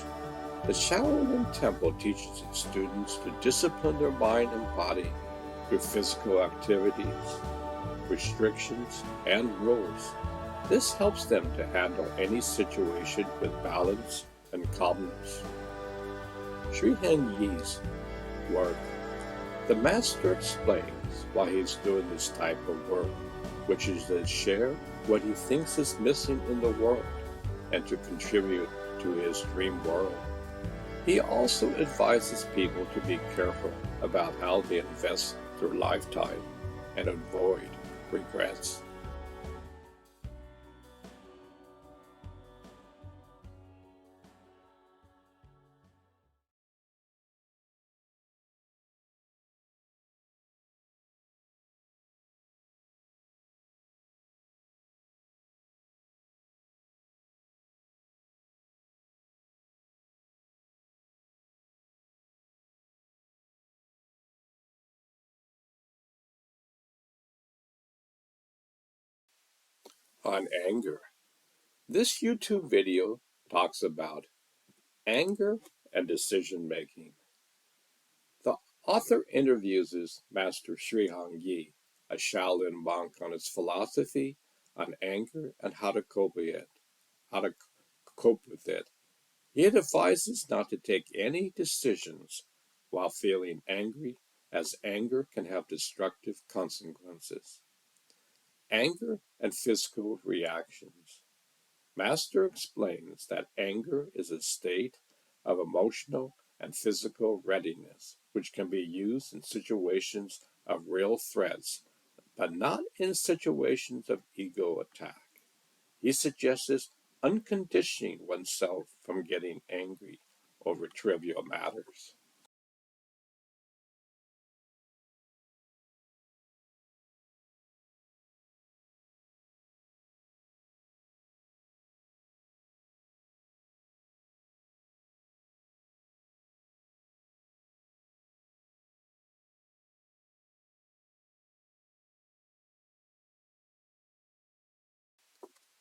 The Shaolin Temple teaches its students to discipline their mind and body through physical activities, restrictions, and rules. This helps them to handle any situation with balance and calmness. Shihan Yi's work. The master explains why he's doing this type of work, which is to share what he thinks is missing in the world and to contribute to his dream world. He also advises people to be careful about how they invest their lifetime and avoid regrets. On anger. This YouTube video talks about anger and decision making. The author interviews Master Shihan Yi, a Shaolin monk, on his philosophy on anger and how to cope with it. He advises not to take any decisions while feeling angry, as anger can have destructive consequences. Anger and physical reactions. Master explains that anger is a state of emotional and physical readiness, which can be used in situations of real threats, but not in situations of ego attack. He suggests unconditioning oneself from getting angry over trivial matters.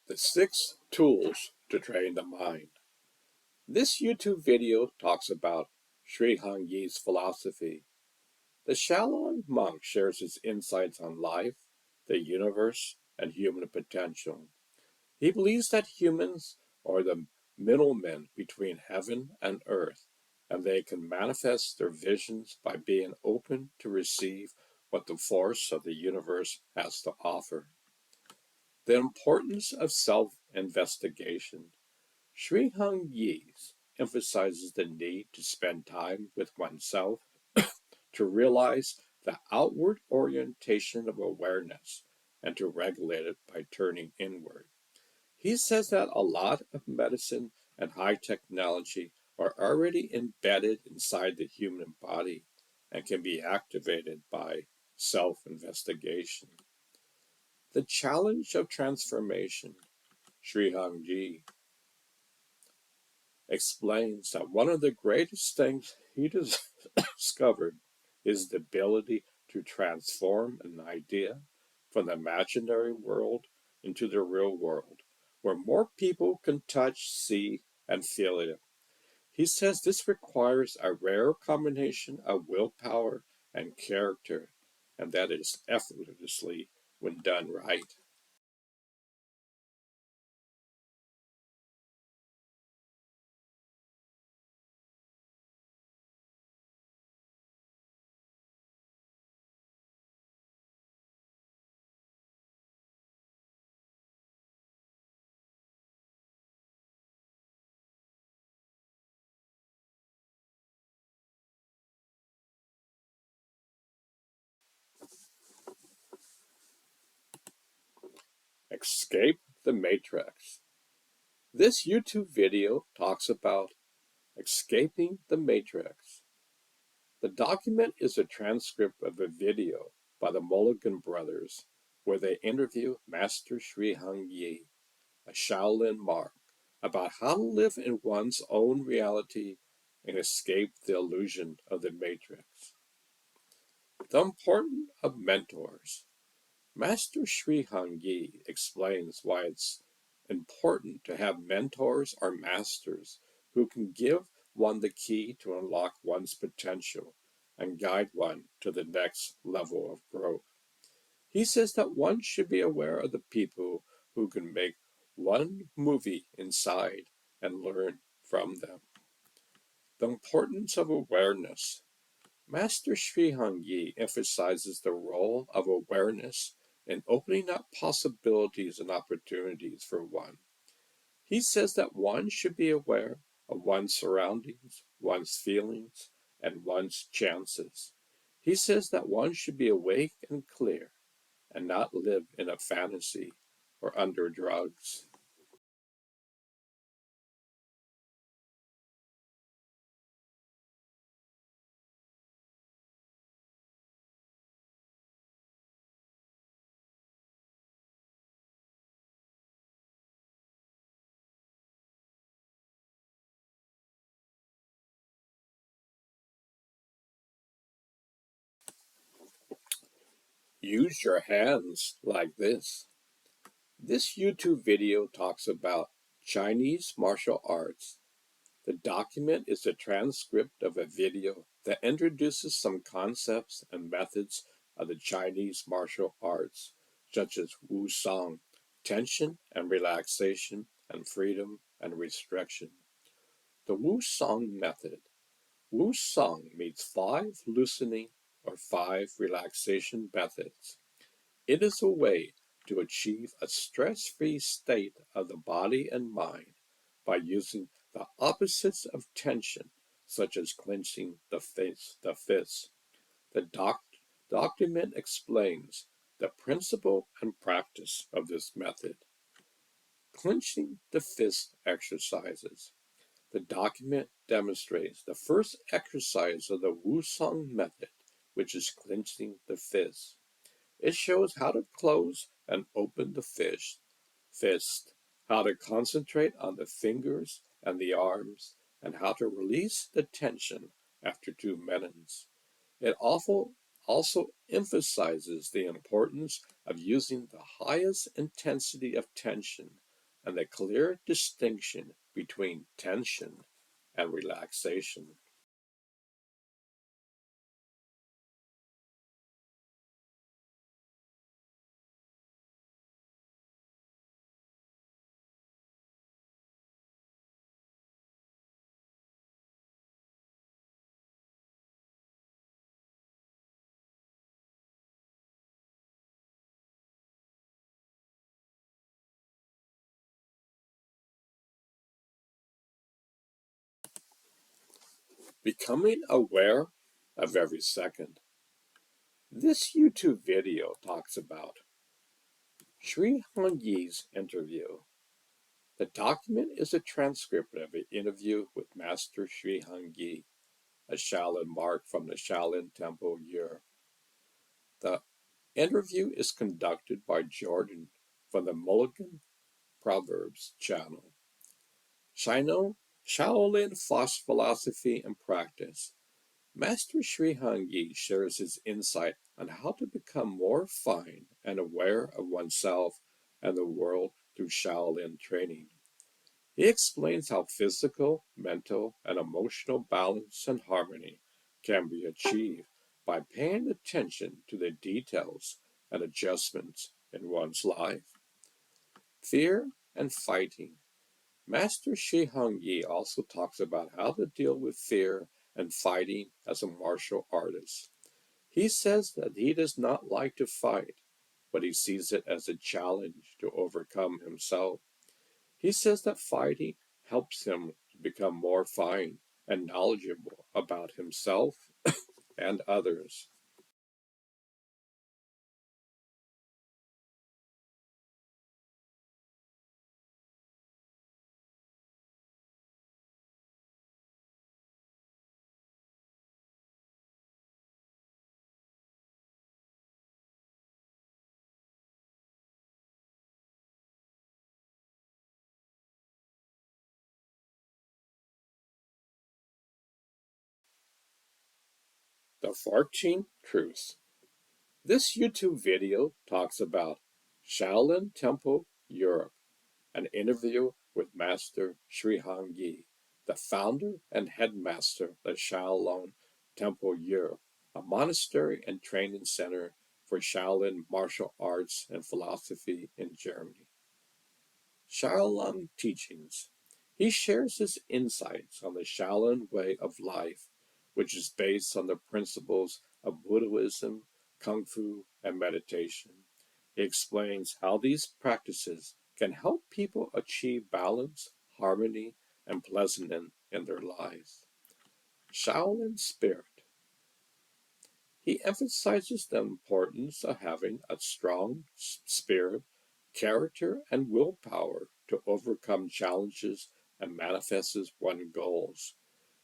The 6 tools to train the mind. This YouTube video talks about Shihan Yi's philosophy. The Shaolin monk shares his insights on life, the universe, and human potential. He believes that humans are the middlemen between heaven and earth, and they can manifest their visions by being open to receive what the force of the universe has to offer. The importance of self-investigation. Sri Hung Yi emphasizes the need to spend time with oneself to realize the outward orientation of awareness and to regulate it by turning inward. He says that a lot of medicine and high technology are already embedded inside the human body and can be activated by self investigation. The challenge of transformation. Sri Hangji explains that one of the greatest things he discovered is the ability to transform an idea from the imaginary world into the real world, where more people can touch, see, and feel it. He says this requires a rare combination of willpower and character, and that it is effortlessly when done right. Escape the Matrix. This YouTube video talks about escaping the Matrix. The document is a transcript of a video by the Mulligan brothers where they interview Master Sri Hung Yi, a Shaolin monk, about how to live in one's own reality and escape the illusion of the Matrix. The importance of mentors. Master Sri Hung Yi explains why it's important to have mentors or masters who can give one the key to unlock one's potential and guide one to the next level of growth. He says that one should be aware of the people who can make one movie inside and learn from them. The importance of awareness. Master Sri Hung Yi emphasizes the role of awareness in opening up possibilities and opportunities for one. He says that one should be aware of one's surroundings, one's feelings, and one's chances. He says that one should be awake and clear and not live in a fantasy or under drugs. Use your hands like this. This YouTube video talks about Chinese martial arts. The document is a transcript of a video that introduces some concepts and methods of the Chinese martial arts, such as Wu Song, tension and relaxation, and freedom and restriction. The Wu Song method. Wu Song means 5 loosening or 5 relaxation methods. It is a way to achieve a stress-free state of the body and mind by using the opposites of tension, such as clenching the fists. The document explains the principle and practice of this method. Clenching the fist exercises. The document demonstrates the first exercise of the Wusong method, which is clenching the fist. It shows how to close and open the fist, how to concentrate on the fingers and the arms, and how to release the tension after 2 minutes. It also emphasizes the importance of using the highest intensity of tension and the clear distinction between tension and relaxation. Becoming aware of every second. This YouTube video talks about Sri Hongyi's interview. The document is a transcript of an interview with Master Sri Hongyi, a Shaolin monk from the Shaolin Temple year. The interview is conducted by Zoran from the Mulligan Proverbs channel. Shaolin philosophy and practice. Master Sri Hongyi shares his insight on how to become more fine and aware of oneself and the world through Shaolin training. He explains how physical, mental, and emotional balance and harmony can be achieved by paying attention to the details and adjustments in one's life. Fear and fighting. Master Shi Hongyi also talks about how to deal with fear and fighting as a martial artist. He says that he does not like to fight, but he sees it as a challenge to overcome himself. He says that fighting helps him to become more fine and knowledgeable about himself and others. The 14 Truths. This YouTube video talks about Shaolin Temple, Europe, an interview with Master Sri Hongyi, the founder and headmaster of Shaolin Temple, Europe, a monastery and training center for Shaolin martial arts and philosophy in Germany. Shaolin teachings. He shares his insights on the Shaolin way of life, which is based on the principles of Buddhism, Kung Fu, and meditation. He explains how these practices can help people achieve balance, harmony, and pleasantness in their lives. Shaolin spirit. He emphasizes the importance of having a strong spirit, character, and willpower to overcome challenges and manifest one's goals.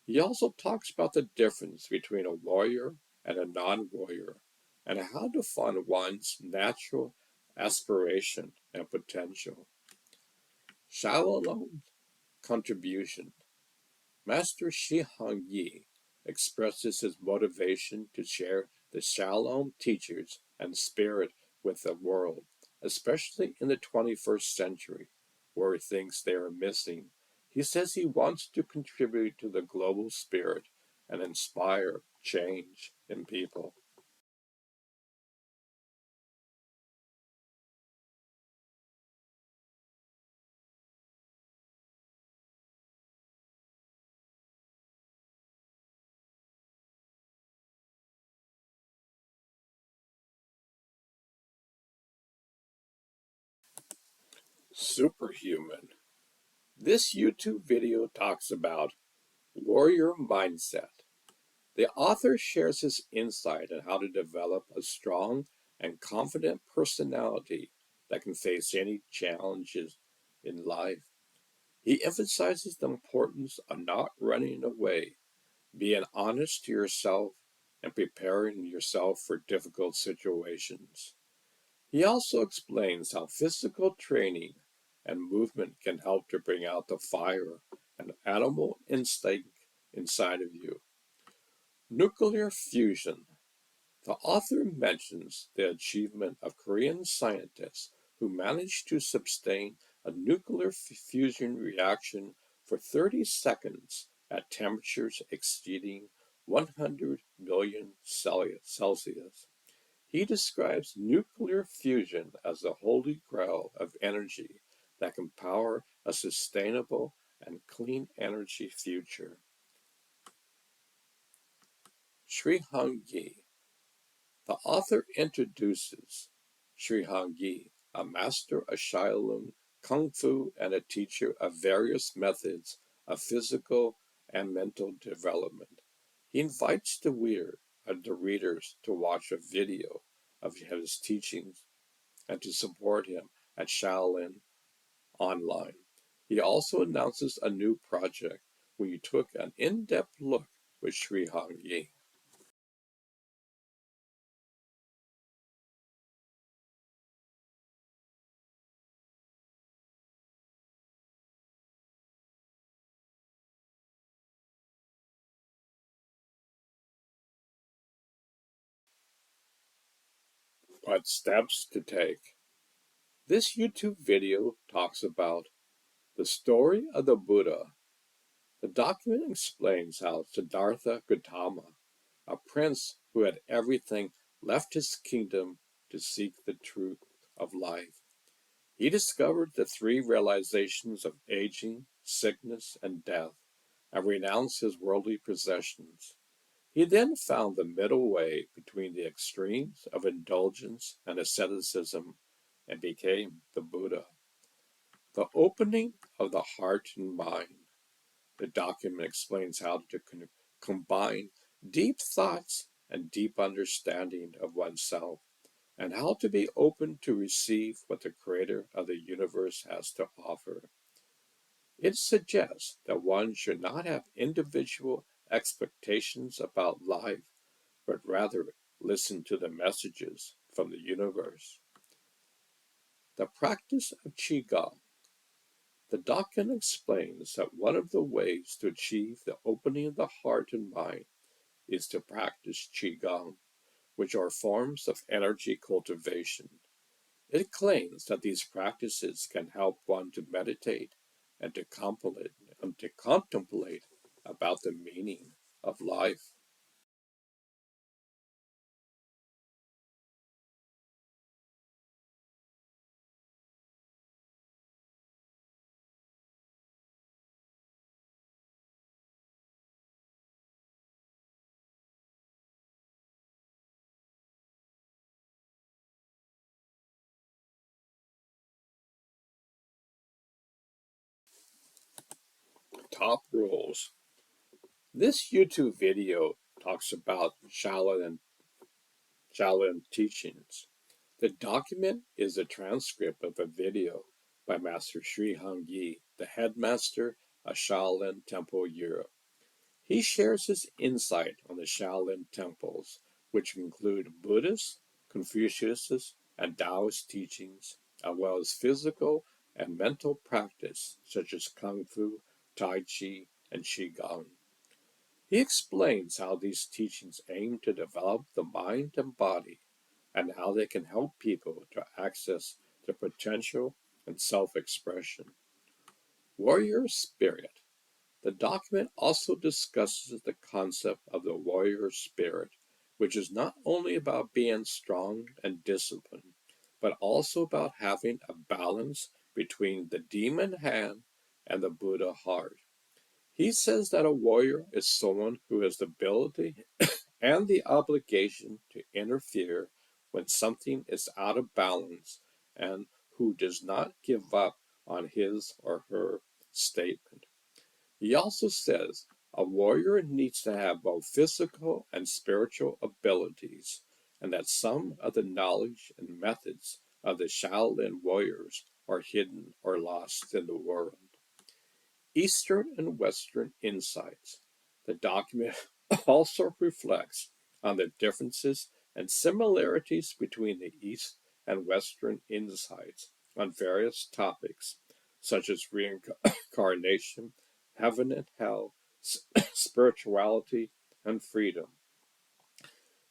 He also talks about the difference between a warrior and a non-warrior, and how to find one's natural aspiration and potential. Shaolin contribution. Master Shi Hongyi expresses his motivation to share the Shaolin teachings and spirit with the world, especially in the 21st century, where he thinks they are missing. He says he wants to contribute to the global spirit and inspire change in people. Superhuman. This YouTube video talks about warrior mindset. The author shares his insight on how to develop a strong and confident personality that can face any challenges in life. He emphasizes the importance of not running away, being honest to yourself, and preparing yourself for difficult situations. He also explains how physical training and movement can help to bring out the fire and animal instinct inside of you. Nuclear fusion. The author mentions the achievement of Korean scientists who managed to sustain a nuclear fusion reaction for 30 seconds at temperatures exceeding 100 million Celsius. He describes nuclear fusion as the holy grail of energy that can power a sustainable and clean energy future. Sri Hongyi. The author introduces Sri Hongyi, a master of Shaolin Kung Fu and a teacher of various methods of physical and mental development. He invites the readers to watch a video of his teachings and to support him at Shaolin online. He also announces a new project where you took an in-depth look with Sri Hong Yi. What steps to take? This YouTube video talks about the story of the Buddha. The document explains how Siddhartha Gautama, a prince who had everything, left his kingdom to seek the truth of life. He discovered the three realizations of aging, sickness, and death, and renounced his worldly possessions. He then found the middle way between the extremes of indulgence and asceticism and became the Buddha. The opening of the heart and mind. The document explains how to combine deep thoughts and deep understanding of oneself, and how to be open to receive what the Creator of the universe has to offer. It suggests that one should not have individual expectations about life, but rather listen to the messages from the universe. The practice of Qigong. The document explains that one of the ways to achieve the opening of the heart and mind is to practice Qigong, which are forms of energy cultivation. It claims that these practices can help one to meditate and to contemplate about the meaning of life. Top rules. This YouTube video talks about Shaolin teachings. The document is a transcript of a video by Master Sri Hong Yi, the headmaster of Shaolin Temple Europe. He shares his insight on the Shaolin temples, which include Buddhist, Confucius, and Taoist teachings, as well as physical and mental practice such as Kung Fu, Tai Chi, and Qigong. He explains how these teachings aim to develop the mind and body and how they can help people to access their potential and self-expression. Warrior spirit. The document also discusses the concept of the warrior spirit, which is not only about being strong and disciplined, but also about having a balance between the demon hand and the Buddha heart. He says that a warrior is someone who has the ability and the obligation to interfere when something is out of balance and who does not give up on his or her statement. He also says a warrior needs to have both physical and spiritual abilities, and that some of the knowledge and methods of the Shaolin warriors are hidden or lost in the world. Eastern and Western insights. The document also reflects on the differences and similarities between the East and Western insights on various topics, such as reincarnation, heaven and hell, spirituality, and freedom.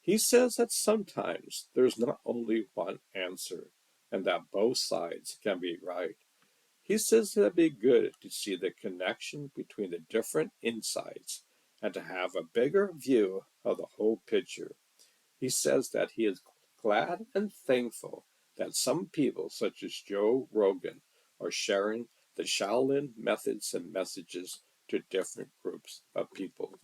He says that sometimes there's not only one answer, and that both sides can be right. He says it'd be good to see the connection between the different insights and to have a bigger view of the whole picture. He says that he is glad and thankful that some people, such as Joe Rogan, are sharing the Shaolin methods and messages to different groups of people.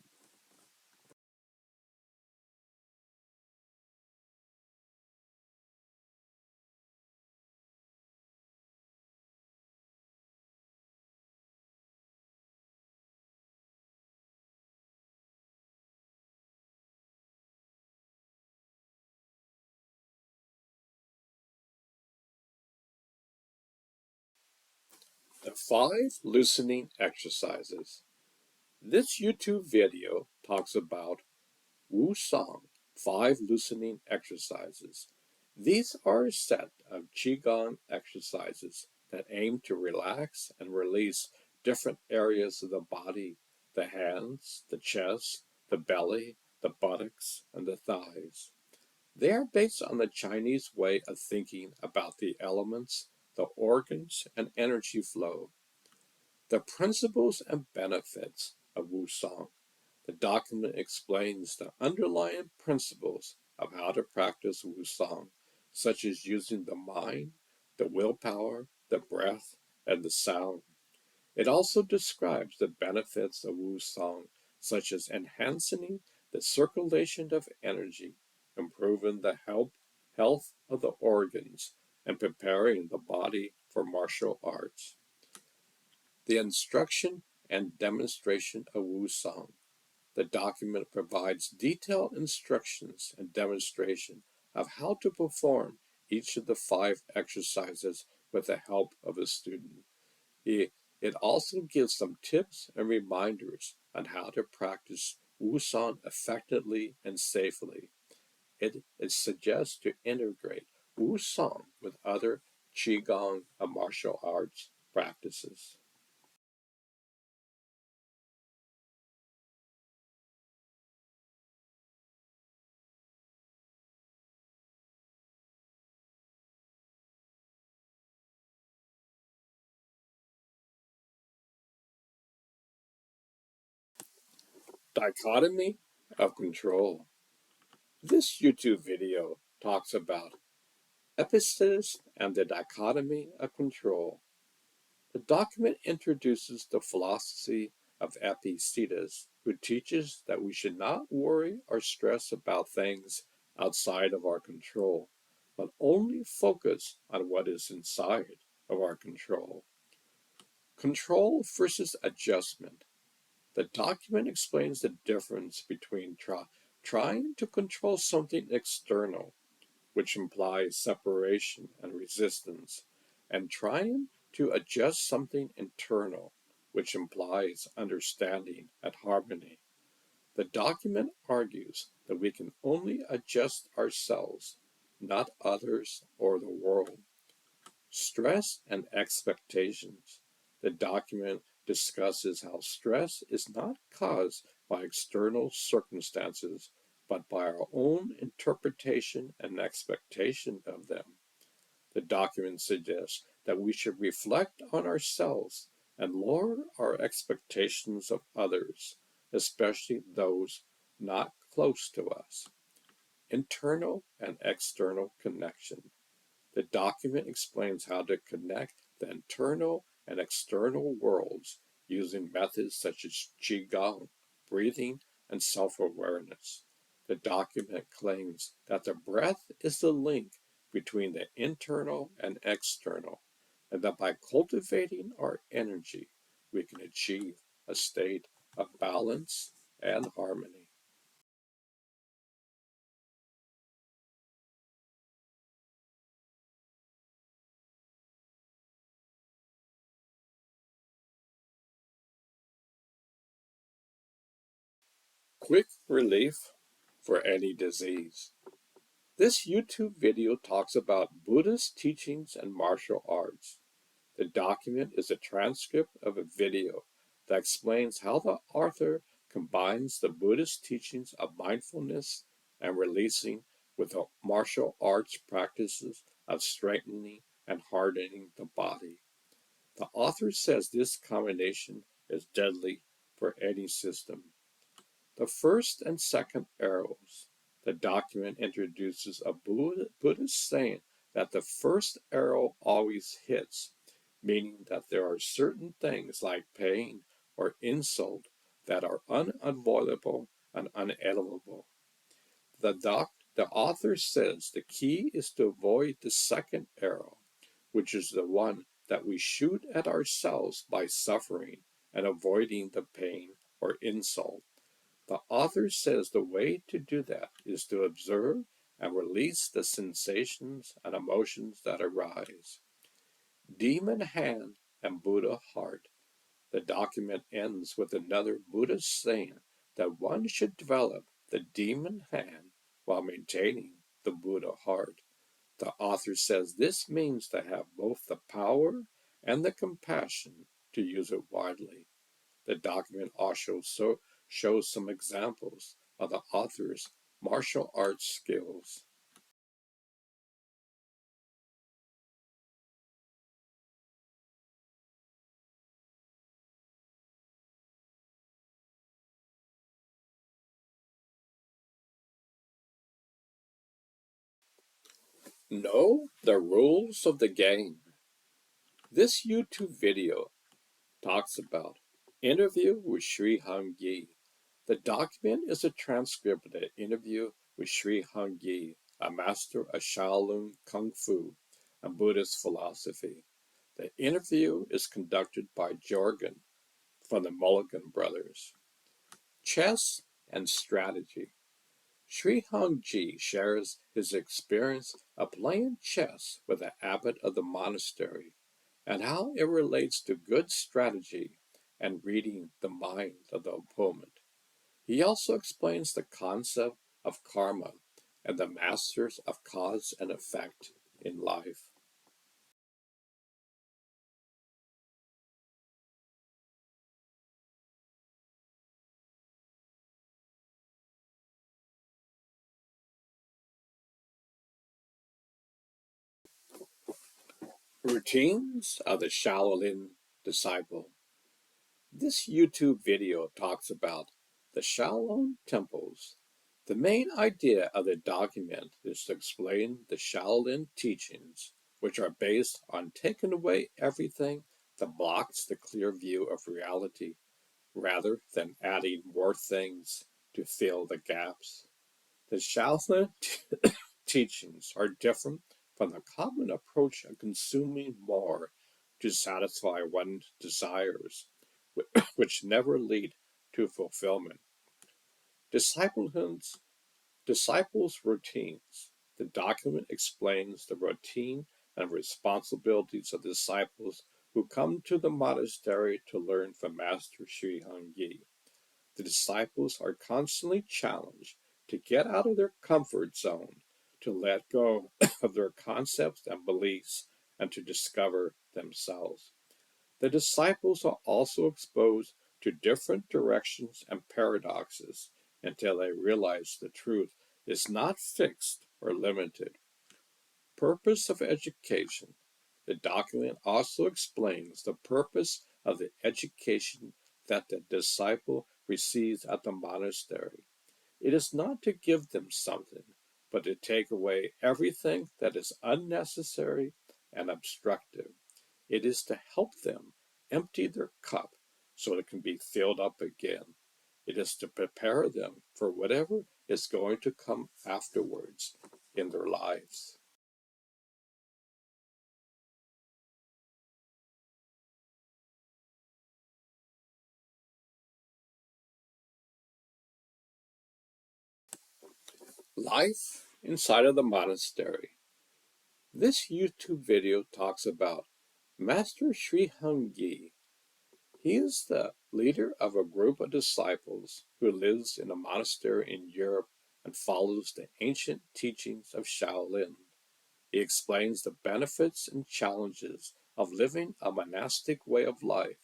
The 5 loosening exercises. This YouTube video talks about Wu Song 5 loosening exercises. These are a set of Qigong exercises that aim to relax and release different areas of the body: the hands, the chest, the belly, the buttocks, and the thighs. They are based on the Chinese way of thinking about the elements, the organs, and energy flow. The principles and benefits of Wu Song. The document explains the underlying principles of how to practice Wu Song, such as using the mind, the willpower, the breath, and the sound. It also describes the benefits of Wu Song, such as enhancing the circulation of energy, improving the health of the organs, and preparing the body for martial arts. The instruction and demonstration of Wu Song. The document provides detailed instructions and demonstration of how to perform each of the 5 exercises with the help of a student. It also gives some tips and reminders on how to practice Wusong effectively and safely. It suggests to integrate Wusong with other Qigong and martial arts practices. Dichotomy of control. This YouTube video talks about epicenters and the dichotomy of control. The document introduces the philosophy of Epictetus, who teaches that we should not worry or stress about things outside of our control, but only focus on what is inside of our control. Control versus adjustment. The document explains the difference between trying to control something external, which implies separation and resistance, and trying to adjust something internal, which implies understanding and harmony. The document argues that we can only adjust ourselves, not others or the world. Stress and expectations. The document discusses how stress is not caused by external circumstances, but by our own interpretation and expectation of them. The document suggests that we should reflect on ourselves and lower our expectations of others, especially those not close to us. Internal and external connection. The document explains how to connect the internal and external worlds using methods such as Qigong, breathing, and self-awareness. The document claims that the breath is the link between the internal and external, and that by cultivating our energy, we can achieve a state of balance and harmony. Quick relief for any disease. This YouTube video talks about Buddhist teachings and martial arts. The document is a transcript of a video that explains how the author combines the Buddhist teachings of mindfulness and releasing with the martial arts practices of strengthening and hardening the body. The author says this combination is deadly for any system. The first and second arrows. The document introduces a Buddhist saying that the first arrow always hits, meaning that there are certain things like pain or insult that are unavoidable and unedible. The author says the key is to avoid the second arrow, which is the one that we shoot at ourselves by suffering and avoiding the pain or insult. The author says the way to do that is to observe and release the sensations and emotions that arise. Demon hand and Buddha heart. The document ends with another Buddhist saying that one should develop the demon hand while maintaining the Buddha heart. The author says this means to have both the power and the compassion to use it widely. The document also shows some examples of the author's martial arts skills. Know the rules of the game. This YouTube video talks about interview with Sri Hung Yi. The document is a transcript of the interview with Sri Hung Yi, a master of Shaolin Kung Fu and Buddhist philosophy. The interview is conducted by Jorgen from the Mulligan brothers. Chess and strategy. Sri Hung Ji shares his experience of playing chess with the abbot of the monastery and how it relates to good strategy and reading the mind of the opponent. He also explains the concept of karma and the masters of cause and effect in life. Routines of the Shaolin disciple. This YouTube video talks about the Shaolin temples. The main idea of the document is to explain the Shaolin teachings, which are based on taking away everything that blocks the clear view of reality, rather than adding more things to fill the gaps. The Shaolin teachings are different from the common approach of consuming more to satisfy one's desires, which never lead to fulfillment. Disciples' routines. The document explains the routine and responsibilities of disciples who come to the monastery to learn from Master Sri Hung Yi. The disciples are constantly challenged to get out of their comfort zone, to let go of their concepts and beliefs, and to discover themselves. The disciples are also exposed to different directions and paradoxes until they realize the truth is not fixed or limited. Purpose of education. The document also explains the purpose of the education that the disciple receives at the monastery. It is not to give them something, but to take away everything that is unnecessary and obstructive. It is to help them empty their cup so it can be filled up again. It is to prepare them for whatever is going to come afterwards in their lives. Life inside of the monastery. This YouTube video talks about Master Sri Hung Yi. He is the leader of a group of disciples who lives in a monastery in Europe and follows the ancient teachings of Shaolin. He explains the benefits and challenges of living a monastic way of life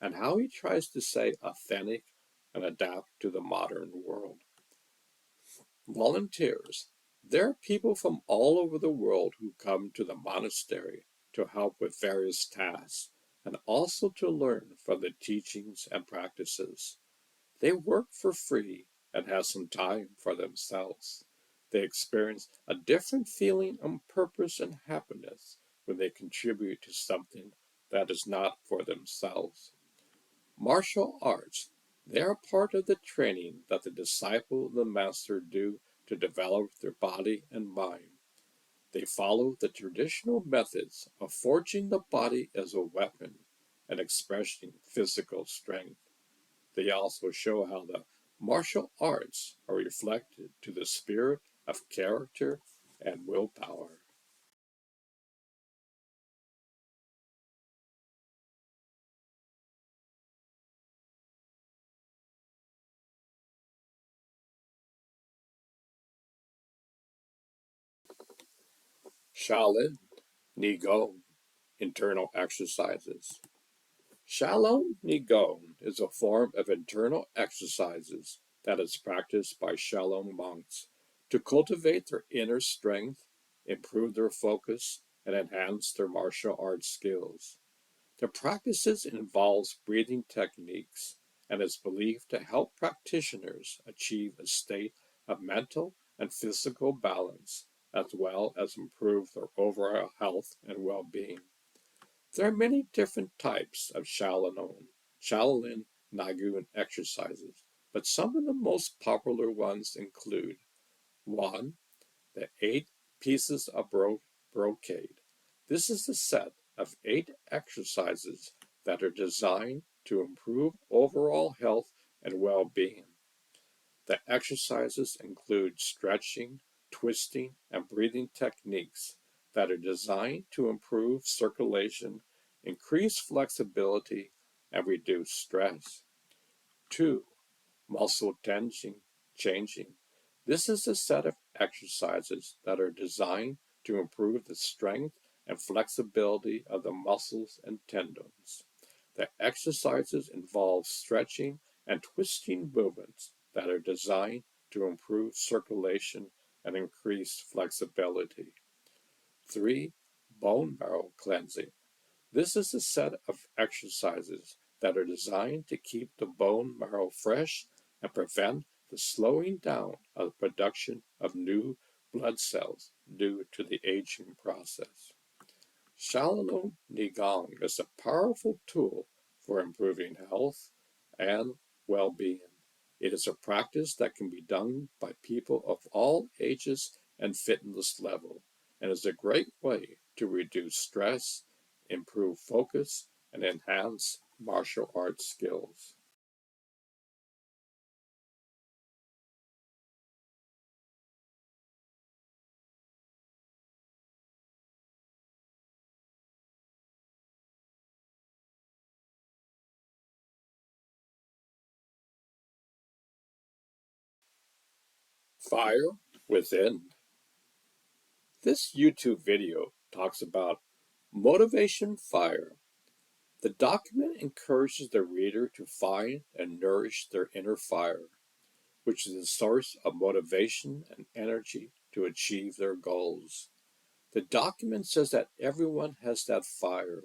and how he tries to stay authentic and adapt to the modern world. Volunteers. There are people from all over the world who come to the monastery to help with various tasks and also to learn from the teachings and practices. They work for free and have some time for themselves. They experience a different feeling of purpose and happiness when they contribute to something that is not for themselves. Martial arts. They are part of the training that the disciple and the master do to develop their body and mind. They follow the traditional methods of forging the body as a weapon and expressing physical strength. They also show how the martial arts are reflected to the spirit of character and willpower. Shaolin, Nigong, internal exercises. Shaolin Nigong is a form of internal exercises that is practiced by Shaolin monks to cultivate their inner strength, improve their focus, and enhance their martial arts skills. The practices involves breathing techniques and is believed to help practitioners achieve a state of mental and physical balance, as well as improve their overall health and well-being. There are many different types of Shaolin Nagun exercises, but some of the most popular ones include 1. The 8 pieces of brocade. This is a set of 8 exercises that are designed to improve overall health and well-being. The exercises include stretching, twisting, and breathing techniques that are designed to improve circulation, increase flexibility, and reduce stress. 2. Muscle tensing, changing. This is a set of exercises that are designed to improve the strength and flexibility of the muscles and tendons. The exercises involve stretching and twisting movements that are designed to improve circulation and increase flexibility. 3. Bone marrow cleansing. This is a set of exercises that are designed to keep the bone marrow fresh and prevent the slowing down of the production of new blood cells due to the aging process. Shaolin Nigong is a powerful tool for improving health and well-being. It is a practice that can be done by people of all ages and fitness level, and is a great way to reduce stress, improve focus, and enhance martial arts skills. Fire within. This YouTube video talks about motivation fire. The document encourages the reader to find and nourish their inner fire, which is the source of motivation and energy to achieve their goals. The document says that everyone has that fire,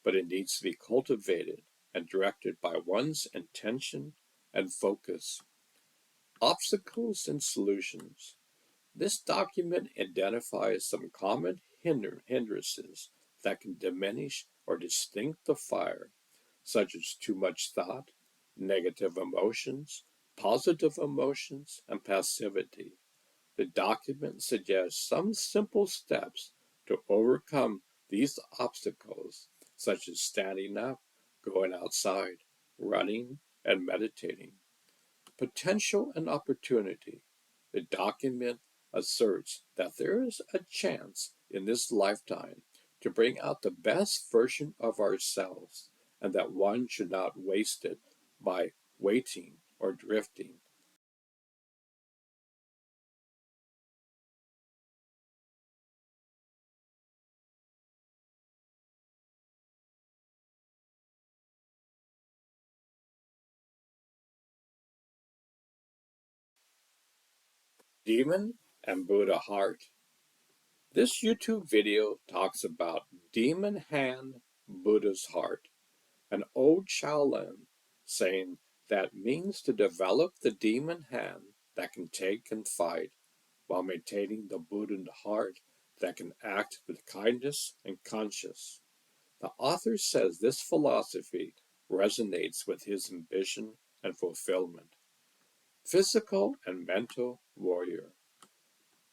but it needs to be cultivated and directed by one's intention and focus. Obstacles and solutions. This document identifies some common hindrances that can diminish or extinct the fire, such as too much thought, negative emotions, positive emotions, and passivity. The document suggests some simple steps to overcome these obstacles, such as standing up, going outside, running, and meditating. Potential and opportunity. The document asserts that there is a chance in this lifetime to bring out the best version of ourselves, and that one should not waste it by waiting or drifting. Demon and Buddha Heart. This YouTube video talks about Demon Hand, Buddha's Heart, an old Shaolin saying that means to develop the demon hand that can take and fight while maintaining the Buddha heart that can act with kindness and conscience. The author says this philosophy resonates with his ambition and fulfillment. Physical and mental warrior.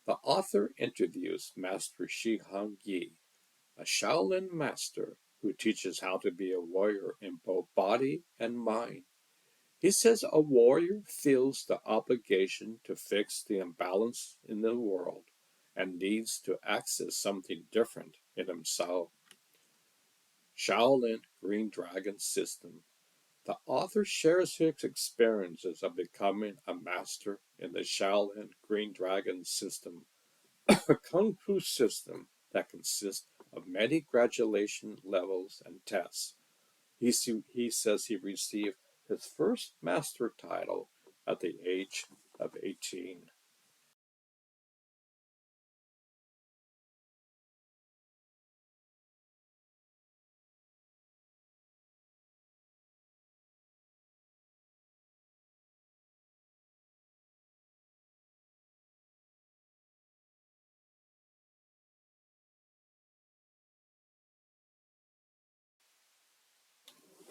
The author interviews Master Shihang Yi, a Shaolin master who teaches how to be a warrior in both body and mind. He says a warrior feels the obligation to fix the imbalance in the world and needs to access something different in himself. Shaolin Green Dragon System. The author shares his experiences of becoming a master in the Shaolin Green Dragon System, a kung fu system that consists of many graduation levels and tests. He says he received his first master title at the age of 18.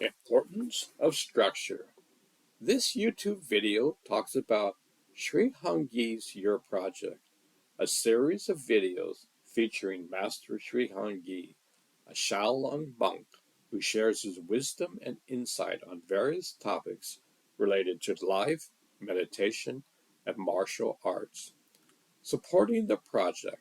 Importance of structure. This YouTube video talks about Sri Hangi's Year Project, a series of videos featuring Master Sri Hangi, a Shaolin monk who shares his wisdom and insight on various topics related to life, meditation, and martial arts. Supporting the project,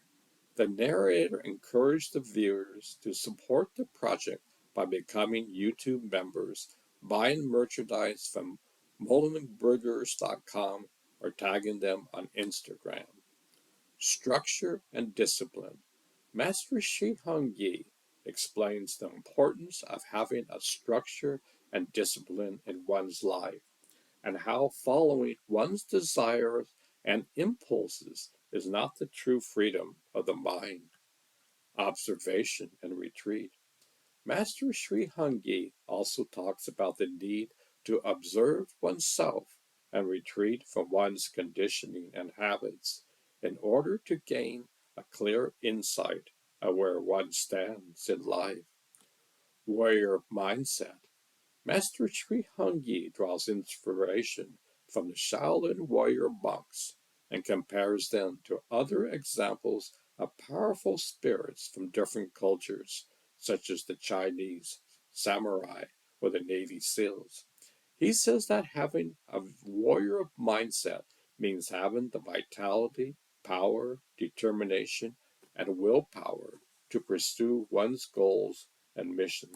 the narrator encouraged the viewers to support the project by becoming YouTube members, buying merchandise from molenburgers.com, or tagging them on Instagram. Structure and discipline. Master Shi Hongyi explains the importance of having a structure and discipline in one's life, and how following one's desires and impulses is not the true freedom of the mind. Observation and retreat. Master Sri Hangi also talks about the need to observe oneself and retreat from one's conditioning and habits in order to gain a clear insight of where one stands in life. Warrior mindset. Master Sri Hangi draws inspiration from the Shaolin warrior monks and compares them to other examples of powerful spirits from different cultures, such as the Chinese, samurai, or the Navy SEALs. He says that having a warrior mindset means having the vitality, power, determination, and willpower to pursue one's goals and mission.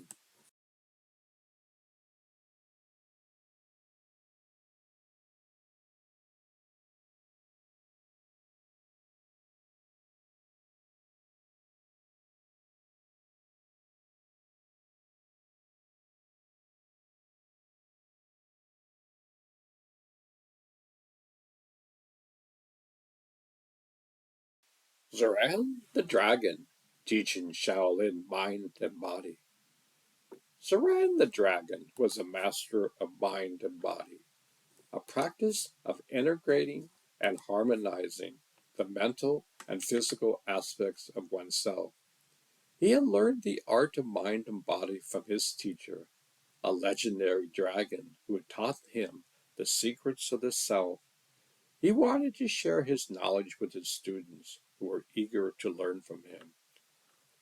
Zoran the Dragon, teaching Shaolin mind and body. Zoran the Dragon was a master of mind and body, a practice of integrating and harmonizing the mental and physical aspects of oneself. He had learned the art of mind and body from his teacher, a legendary dragon who had taught him the secrets of the self. He wanted to share his knowledge with his students who were eager to learn from him.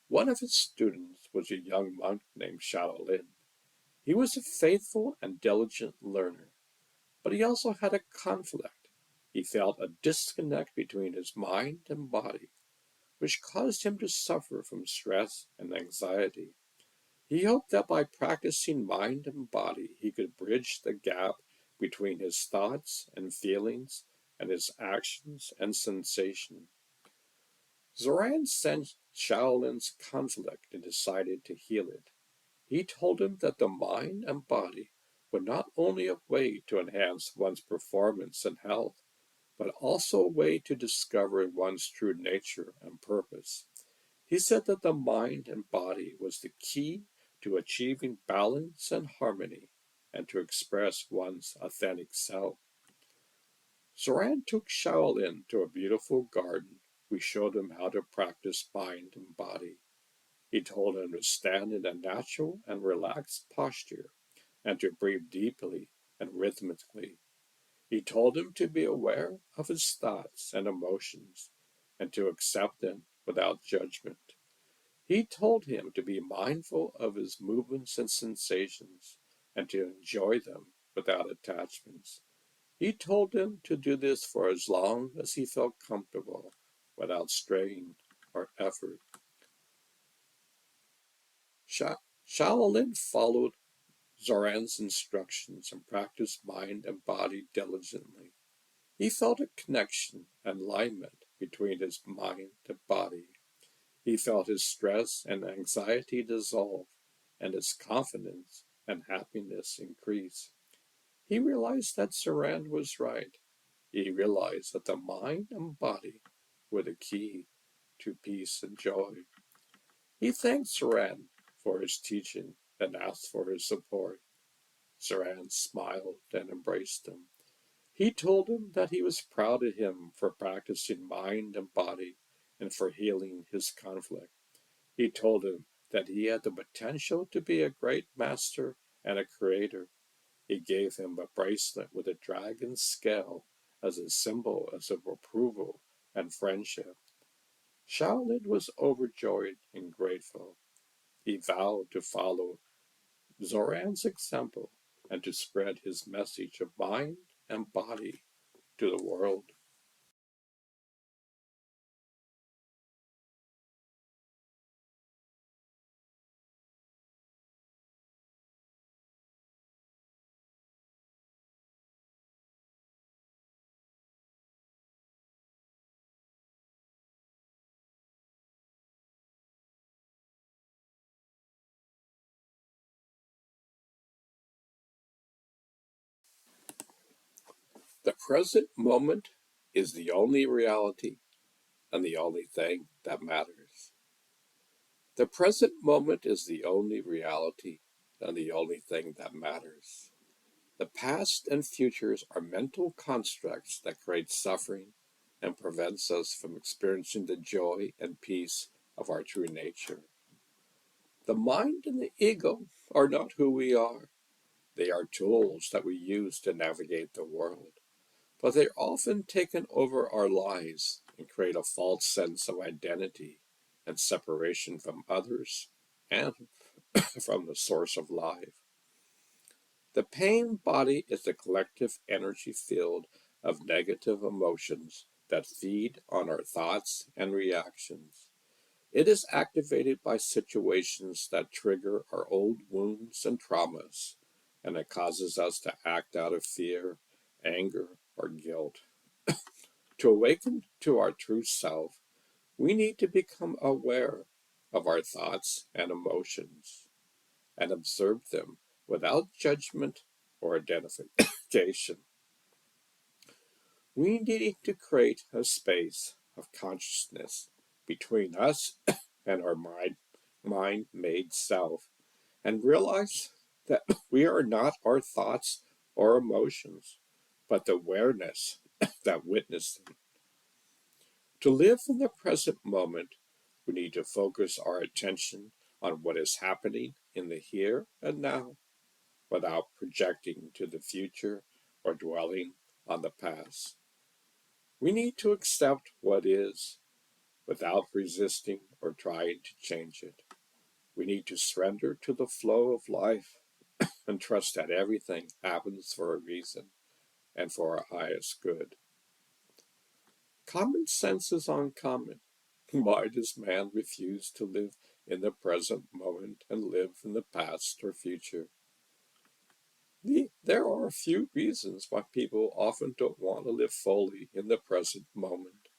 One of his students was a young monk named Shaolin. He was a faithful and diligent learner, but he also had a conflict. He felt a disconnect between his mind and body, which caused him to suffer from stress and anxiety. He hoped that by practicing mind and body, he could bridge the gap between his thoughts and feelings and his actions and sensations. Zoran sensed Shaolin's conflict and decided to heal it. He told him that the mind and body were not only a way to enhance one's performance and health, but also a way to discover one's true nature and purpose. He said that the mind and body was the key to achieving balance and harmony and to express one's authentic self. Zoran took Shaolin to a beautiful garden. We showed him how to practice mind and body. He told him to stand in a natural and relaxed posture and to breathe deeply and rhythmically. He told him to be aware of his thoughts and emotions and to accept them without judgment. He told him to be mindful of his movements and sensations and to enjoy them without attachments. He told him to do this for as long as he felt comfortable without strain or effort. Shaolin followed Zoran's instructions and practiced mind and body diligently. He felt a connection and alignment between his mind and body. He felt his stress and anxiety dissolve, and his confidence and happiness increase. He realized that Zoran was right. He realized that the mind and body were the key to peace and joy. He thanked Zoran for his teaching and asked for his support. Zoran smiled and embraced him. He told him that he was proud of him for practicing mind and body and for healing his conflict. He told him that he had the potential to be a great master and a creator. He gave him a bracelet with a dragon's scale as a symbol of approval and friendship. Shaolin was overjoyed and grateful. He vowed to follow Zoran's example and to spread his message of mind and body to the world. The present moment is the only reality and the only thing that matters. The present moment is the only reality and the only thing that matters. The past and futures are mental constructs that create suffering and prevents us from experiencing the joy and peace of our true nature. The mind and the ego are not who we are. They are tools that we use to navigate the world, but they're often taken over our lives and create a false sense of identity and separation from others and from the source of life. The pain body is the collective energy field of negative emotions that feed on our thoughts and reactions. It is activated by situations that trigger our old wounds and traumas, and it causes us to act out of fear, anger, or guilt. To awaken to our true self, we need to become aware of our thoughts and emotions and observe them without judgment or identification. We need to create a space of consciousness between us and our mind made self and realize that we are not our thoughts or emotions, but the awareness that witness them. To live in the present moment, we need to focus our attention on what is happening in the here and now without projecting to the future or dwelling on the past. We need to accept what is without resisting or trying to change it. We need to surrender to the flow of life and trust that everything happens for a reason and for our highest good. Common sense is uncommon. Why does man refuse to live in the present moment and live in the past or future? There are a few reasons why people often don't want to live fully in the present moment.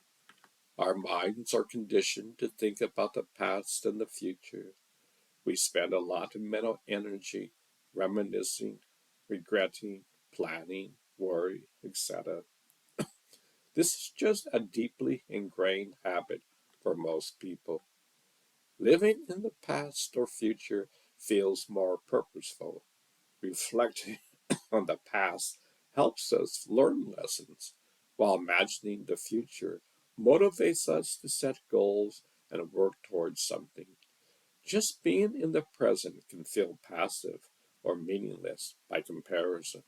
Our minds are conditioned to think about the past and the future. We spend a lot of mental energy reminiscing, regretting, planning, worry, etc. This is just a deeply ingrained habit for most people. Living in the past or future feels more purposeful. Reflecting on the past helps us learn lessons, while imagining the future motivates us to set goals and work towards something. Just being in the present can feel passive or meaningless by comparison.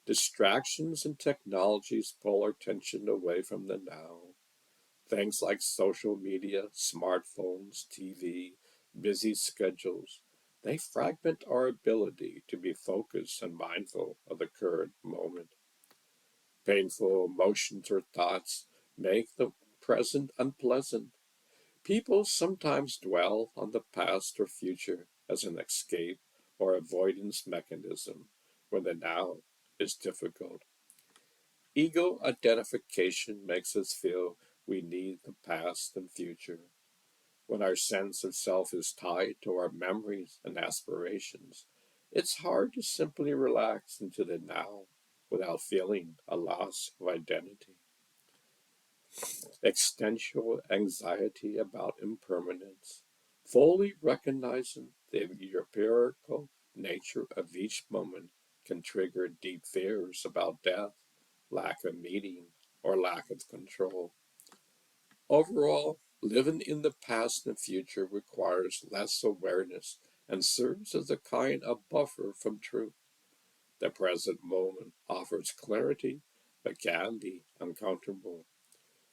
Distractions and technologies pull our attention away from the now. Things like social media, smartphones, TV, busy schedules, they fragment our ability to be focused and mindful of the current moment. Painful emotions or thoughts make the present unpleasant. People sometimes dwell on the past or future as an escape or avoidance mechanism when the now is difficult. Ego identification makes us feel we need the past and future. When our sense of self is tied to our memories and aspirations, it's hard to simply relax into the now without feeling a loss of identity. Existential anxiety about impermanence, fully recognizing the empirical nature of each moment can trigger deep fears about death, lack of meaning, or lack of control. Overall, living in the past and future requires less awareness and serves as a kind of buffer from truth. The present moment offers clarity but can be uncomfortable.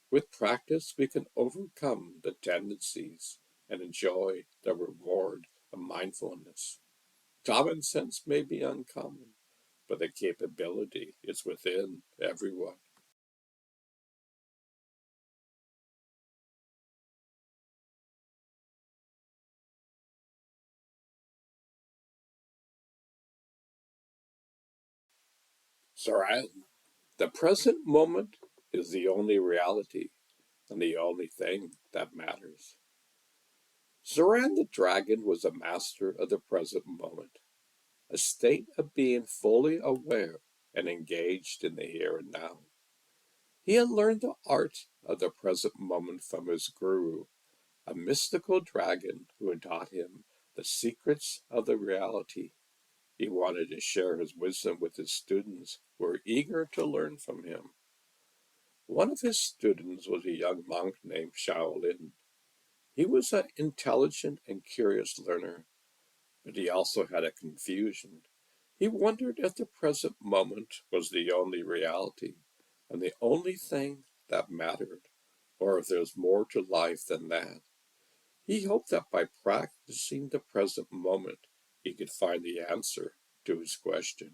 With practice, we can overcome the tendencies and enjoy the reward of mindfulness. Common sense may be uncommon, but the capability is within everyone. Zoran, the present moment is the only reality and the only thing that matters. Zoran the dragon was a master of the present moment, a state of being fully aware and engaged in the here and now. He had learned the art of the present moment from his guru, a mystical dragon who had taught him the secrets of the reality. He wanted to share his wisdom with his students who were eager to learn from him. One of his students was a young monk named Shaolin. He was an intelligent and curious learner, but he also had a confusion. He wondered if the present moment was the only reality and the only thing that mattered, or if there's more to life than that. He hoped that by practicing the present moment, he could find the answer to his question.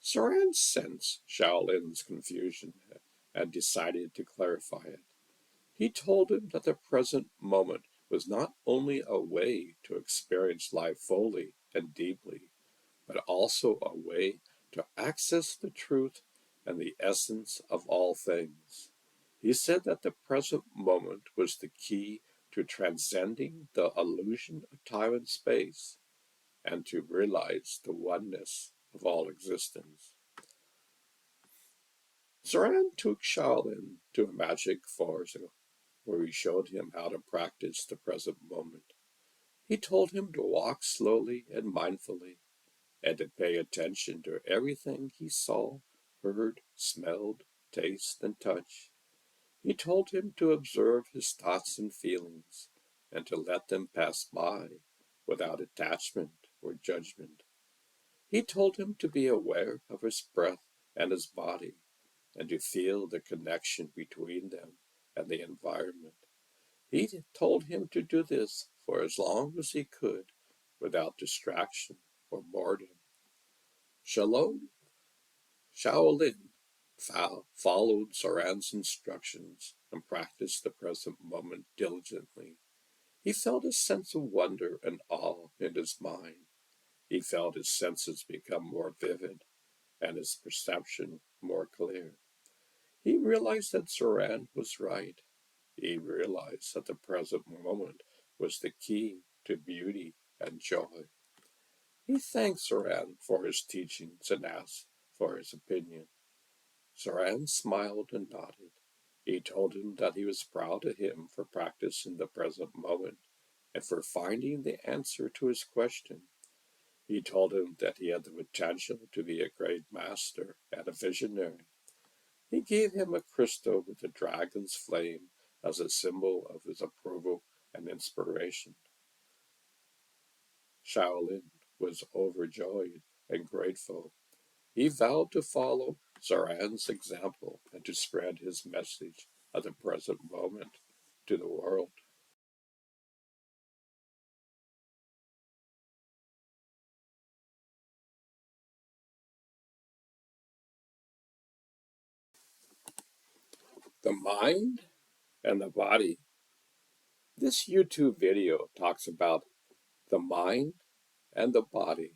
Soran sensed Shaolin's confusion and decided to clarify it. He told him that the present moment was not only a way to experience life fully and deeply, but also a way to access the truth and the essence of all things. He said that the present moment was the key to transcending the illusion of time and space and to realize the oneness of all existence. Zoran took Shaolin to a magic forest where he showed him how to practice the present moment. He told him to walk slowly and mindfully and to pay attention to everything he saw, heard, smelled, tasted, and touched. He told him to observe his thoughts and feelings and to let them pass by without attachment or judgment. He told him to be aware of his breath and his body and to feel the connection between them and the environment. He told him to do this for as long as he could without distraction or boredom. Shalom, Shaolin followed Zoran's instructions and practiced the present moment diligently. He felt a sense of wonder and awe in his mind. He felt his senses become more vivid and his perception more clear. He realized that Zoran was right. He realized that the present moment was the key to beauty and joy. He thanked Zoran for his teachings and asked for his opinion. Zoran smiled and nodded. He told him that he was proud of him for practicing the present moment and for finding the answer to his question. He told him that he had the potential to be a great master and a visionary. He gave him a crystal with the dragon's flame as a symbol of his approval and inspiration. Shaolin was overjoyed and grateful. He vowed to follow Zoran's example and to spread his message of the present moment to the world. The mind and the body. This YouTube video talks about the mind and the body.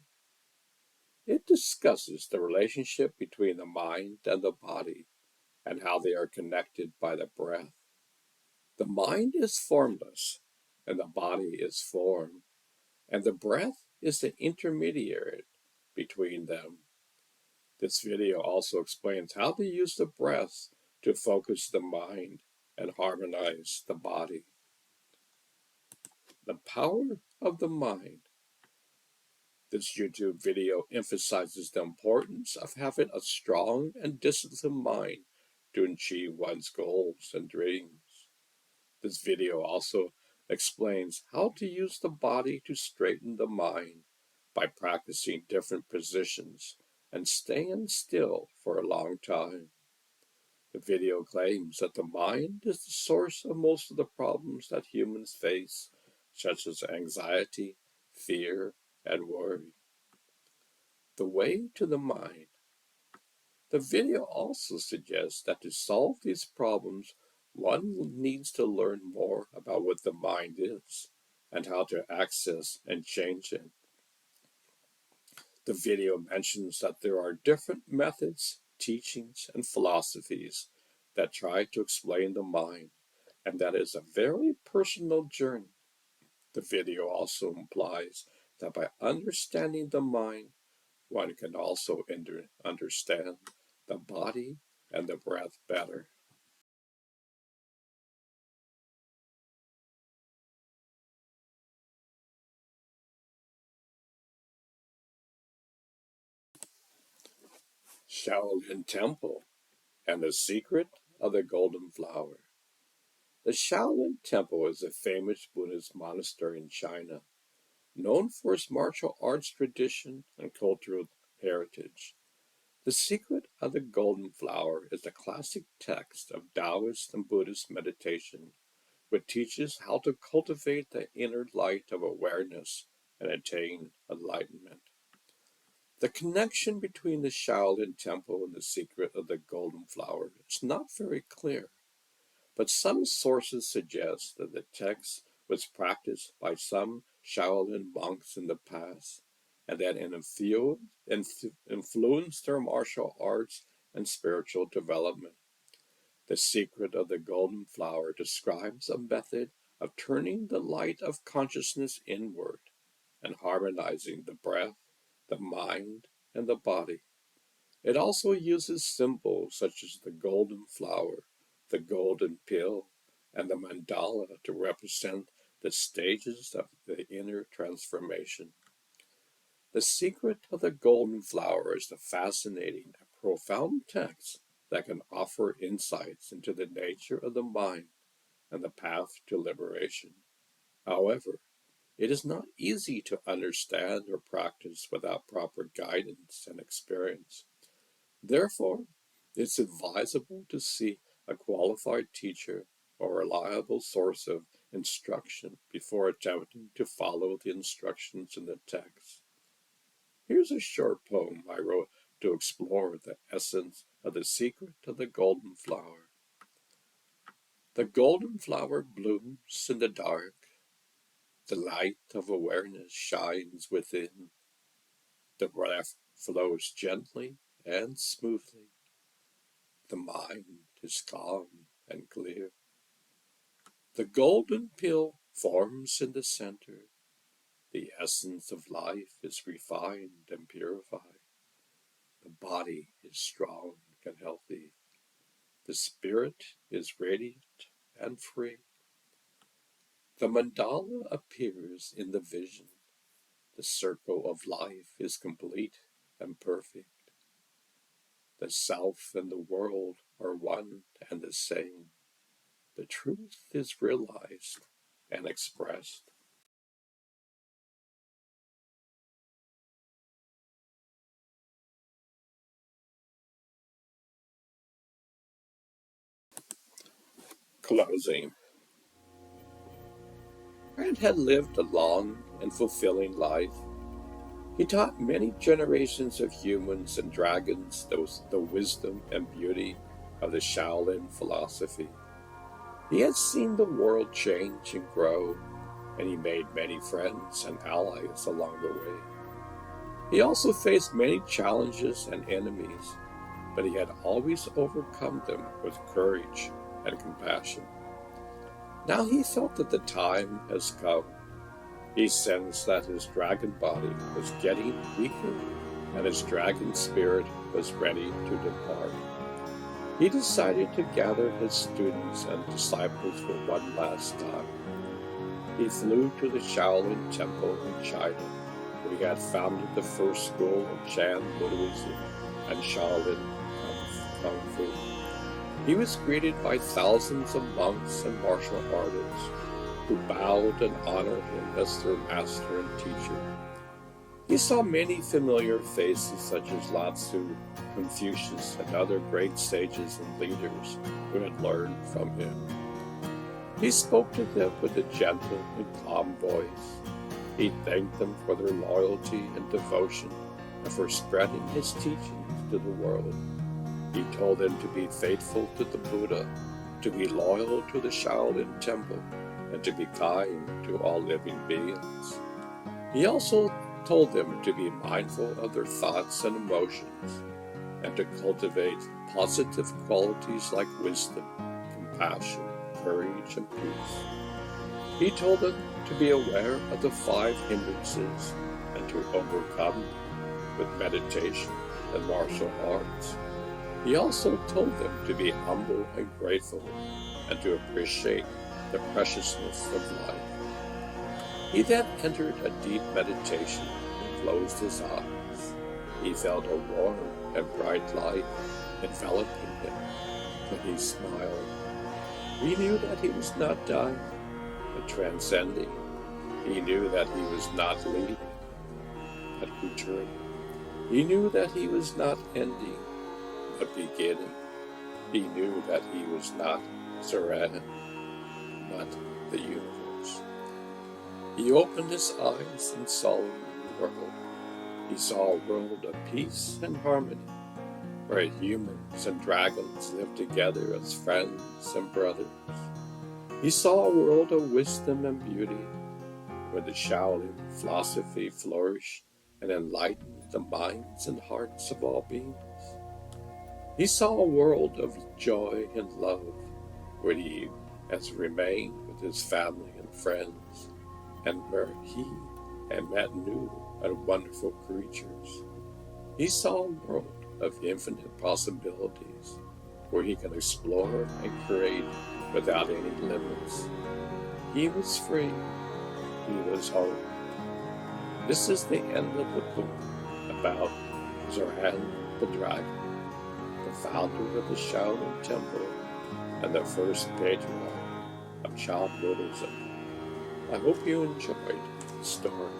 It discusses the relationship between the mind and the body and how they are connected by the breath. The mind is formless, and the body is form, and the breath is the intermediary between them. This video also explains how to use the breath to focus the mind and harmonize the body. The power of the mind. This YouTube video emphasizes the importance of having a strong and disciplined mind to achieve one's goals and dreams. This video also explains how to use the body to straighten the mind by practicing different positions and staying still for a long time. The video claims that the mind is the source of most of the problems that humans face, such as anxiety, fear, and worry. The way to the mind. The video also suggests that to solve these problems, one needs to learn more about what the mind is and how to access and change it. The video mentions that there are different methods, teachings, and philosophies that try to explain the mind, and that is a very personal journey. The video also implies that by understanding the mind, one can also understand the body and the breath better. Shaolin Temple and the Secret of the Golden Flower. The Shaolin Temple is a famous Buddhist monastery in China, known for its martial arts tradition and cultural heritage. The Secret of the Golden Flower is a classic text of Taoist and Buddhist meditation, which teaches how to cultivate the inner light of awareness and attain enlightenment. The connection between the Shaolin Temple and the Secret of the Golden Flower is not very clear, but some sources suggest that the text was practiced by some Shaolin monks in the past, and that it influenced their martial arts and spiritual development. The Secret of the Golden Flower describes a method of turning the light of consciousness inward and harmonizing the breath, the mind, and the body. It also uses symbols such as the golden flower, the golden pill, and the mandala to represent the stages of the inner transformation. The Secret of the Golden Flower is a fascinating and profound text that can offer insights into the nature of the mind and the path to liberation. However, it is not easy to understand or practice without proper guidance and experience. Therefore, it's advisable to seek a qualified teacher or reliable source of instruction before attempting to follow the instructions in the text. Here's a short poem I wrote to explore the essence of the secret of the golden flower. The golden flower blooms in the dark. The light of awareness shines within. The breath flows gently and smoothly. The mind is calm and clear. The golden pill forms in the center. The essence of life is refined and purified. The body is strong and healthy. The spirit is radiant and free. The mandala appears in the vision. The circle of life is complete and perfect. The self and the world are one and the same. The truth is realized and expressed. Closing. Grant had lived a long and fulfilling life. He taught many generations of humans and dragons the wisdom and beauty of the Shaolin philosophy. He had seen the world change and grow, and he made many friends and allies along the way. He also faced many challenges and enemies, but he had always overcome them with courage and compassion. Now he felt that the time has come. He sensed that his dragon body was getting weaker and his dragon spirit was ready to depart. He decided to gather his students and disciples for one last time. He flew to the Shaolin temple in China, where he had founded the first school of Chan Buddhism and Shaolin Kung Fu. He was greeted by thousands of monks and martial artists who bowed and honored him as their master and teacher. He saw many familiar faces such as Lao Tzu, Confucius, and other great sages and leaders who had learned from him. He spoke to them with a gentle and calm voice. He thanked them for their loyalty and devotion and for spreading his teachings to the world. He told them to be faithful to the Buddha, to be loyal to the Shaolin temple, and to be kind to all living beings. He also told them to be mindful of their thoughts and emotions, and to cultivate positive qualities like wisdom, compassion, courage, and peace. He told them to be aware of the 5 hindrances and to overcome them with meditation and martial arts. He also told them to be humble and grateful and to appreciate the preciousness of life. He then entered a deep meditation and closed his eyes. He felt a warm and bright light enveloping him, and he smiled. He knew that he was not dying, but transcending. He knew that he was not leaving, but returning. He knew that he was not ending, but beginning. He knew that he was not Zoran, but the universe. He opened his eyes and saw a new world. He saw a world of peace and harmony, where humans and dragons lived together as friends and brothers. He saw a world of wisdom and beauty, where the Shaolin philosophy flourished and enlightened the minds and hearts of all beings. He saw a world of joy and love, where he has remained with his family and friends, and where he had met new and wonderful creatures. He saw a world of infinite possibilities, where he can explore and create without any limits. He was free. He was whole. This is the end of the book about Zoran the Dragon, the founder of the Shaolin Temple and the first patriarch of Chan Buddhism. I hope you enjoyed the story.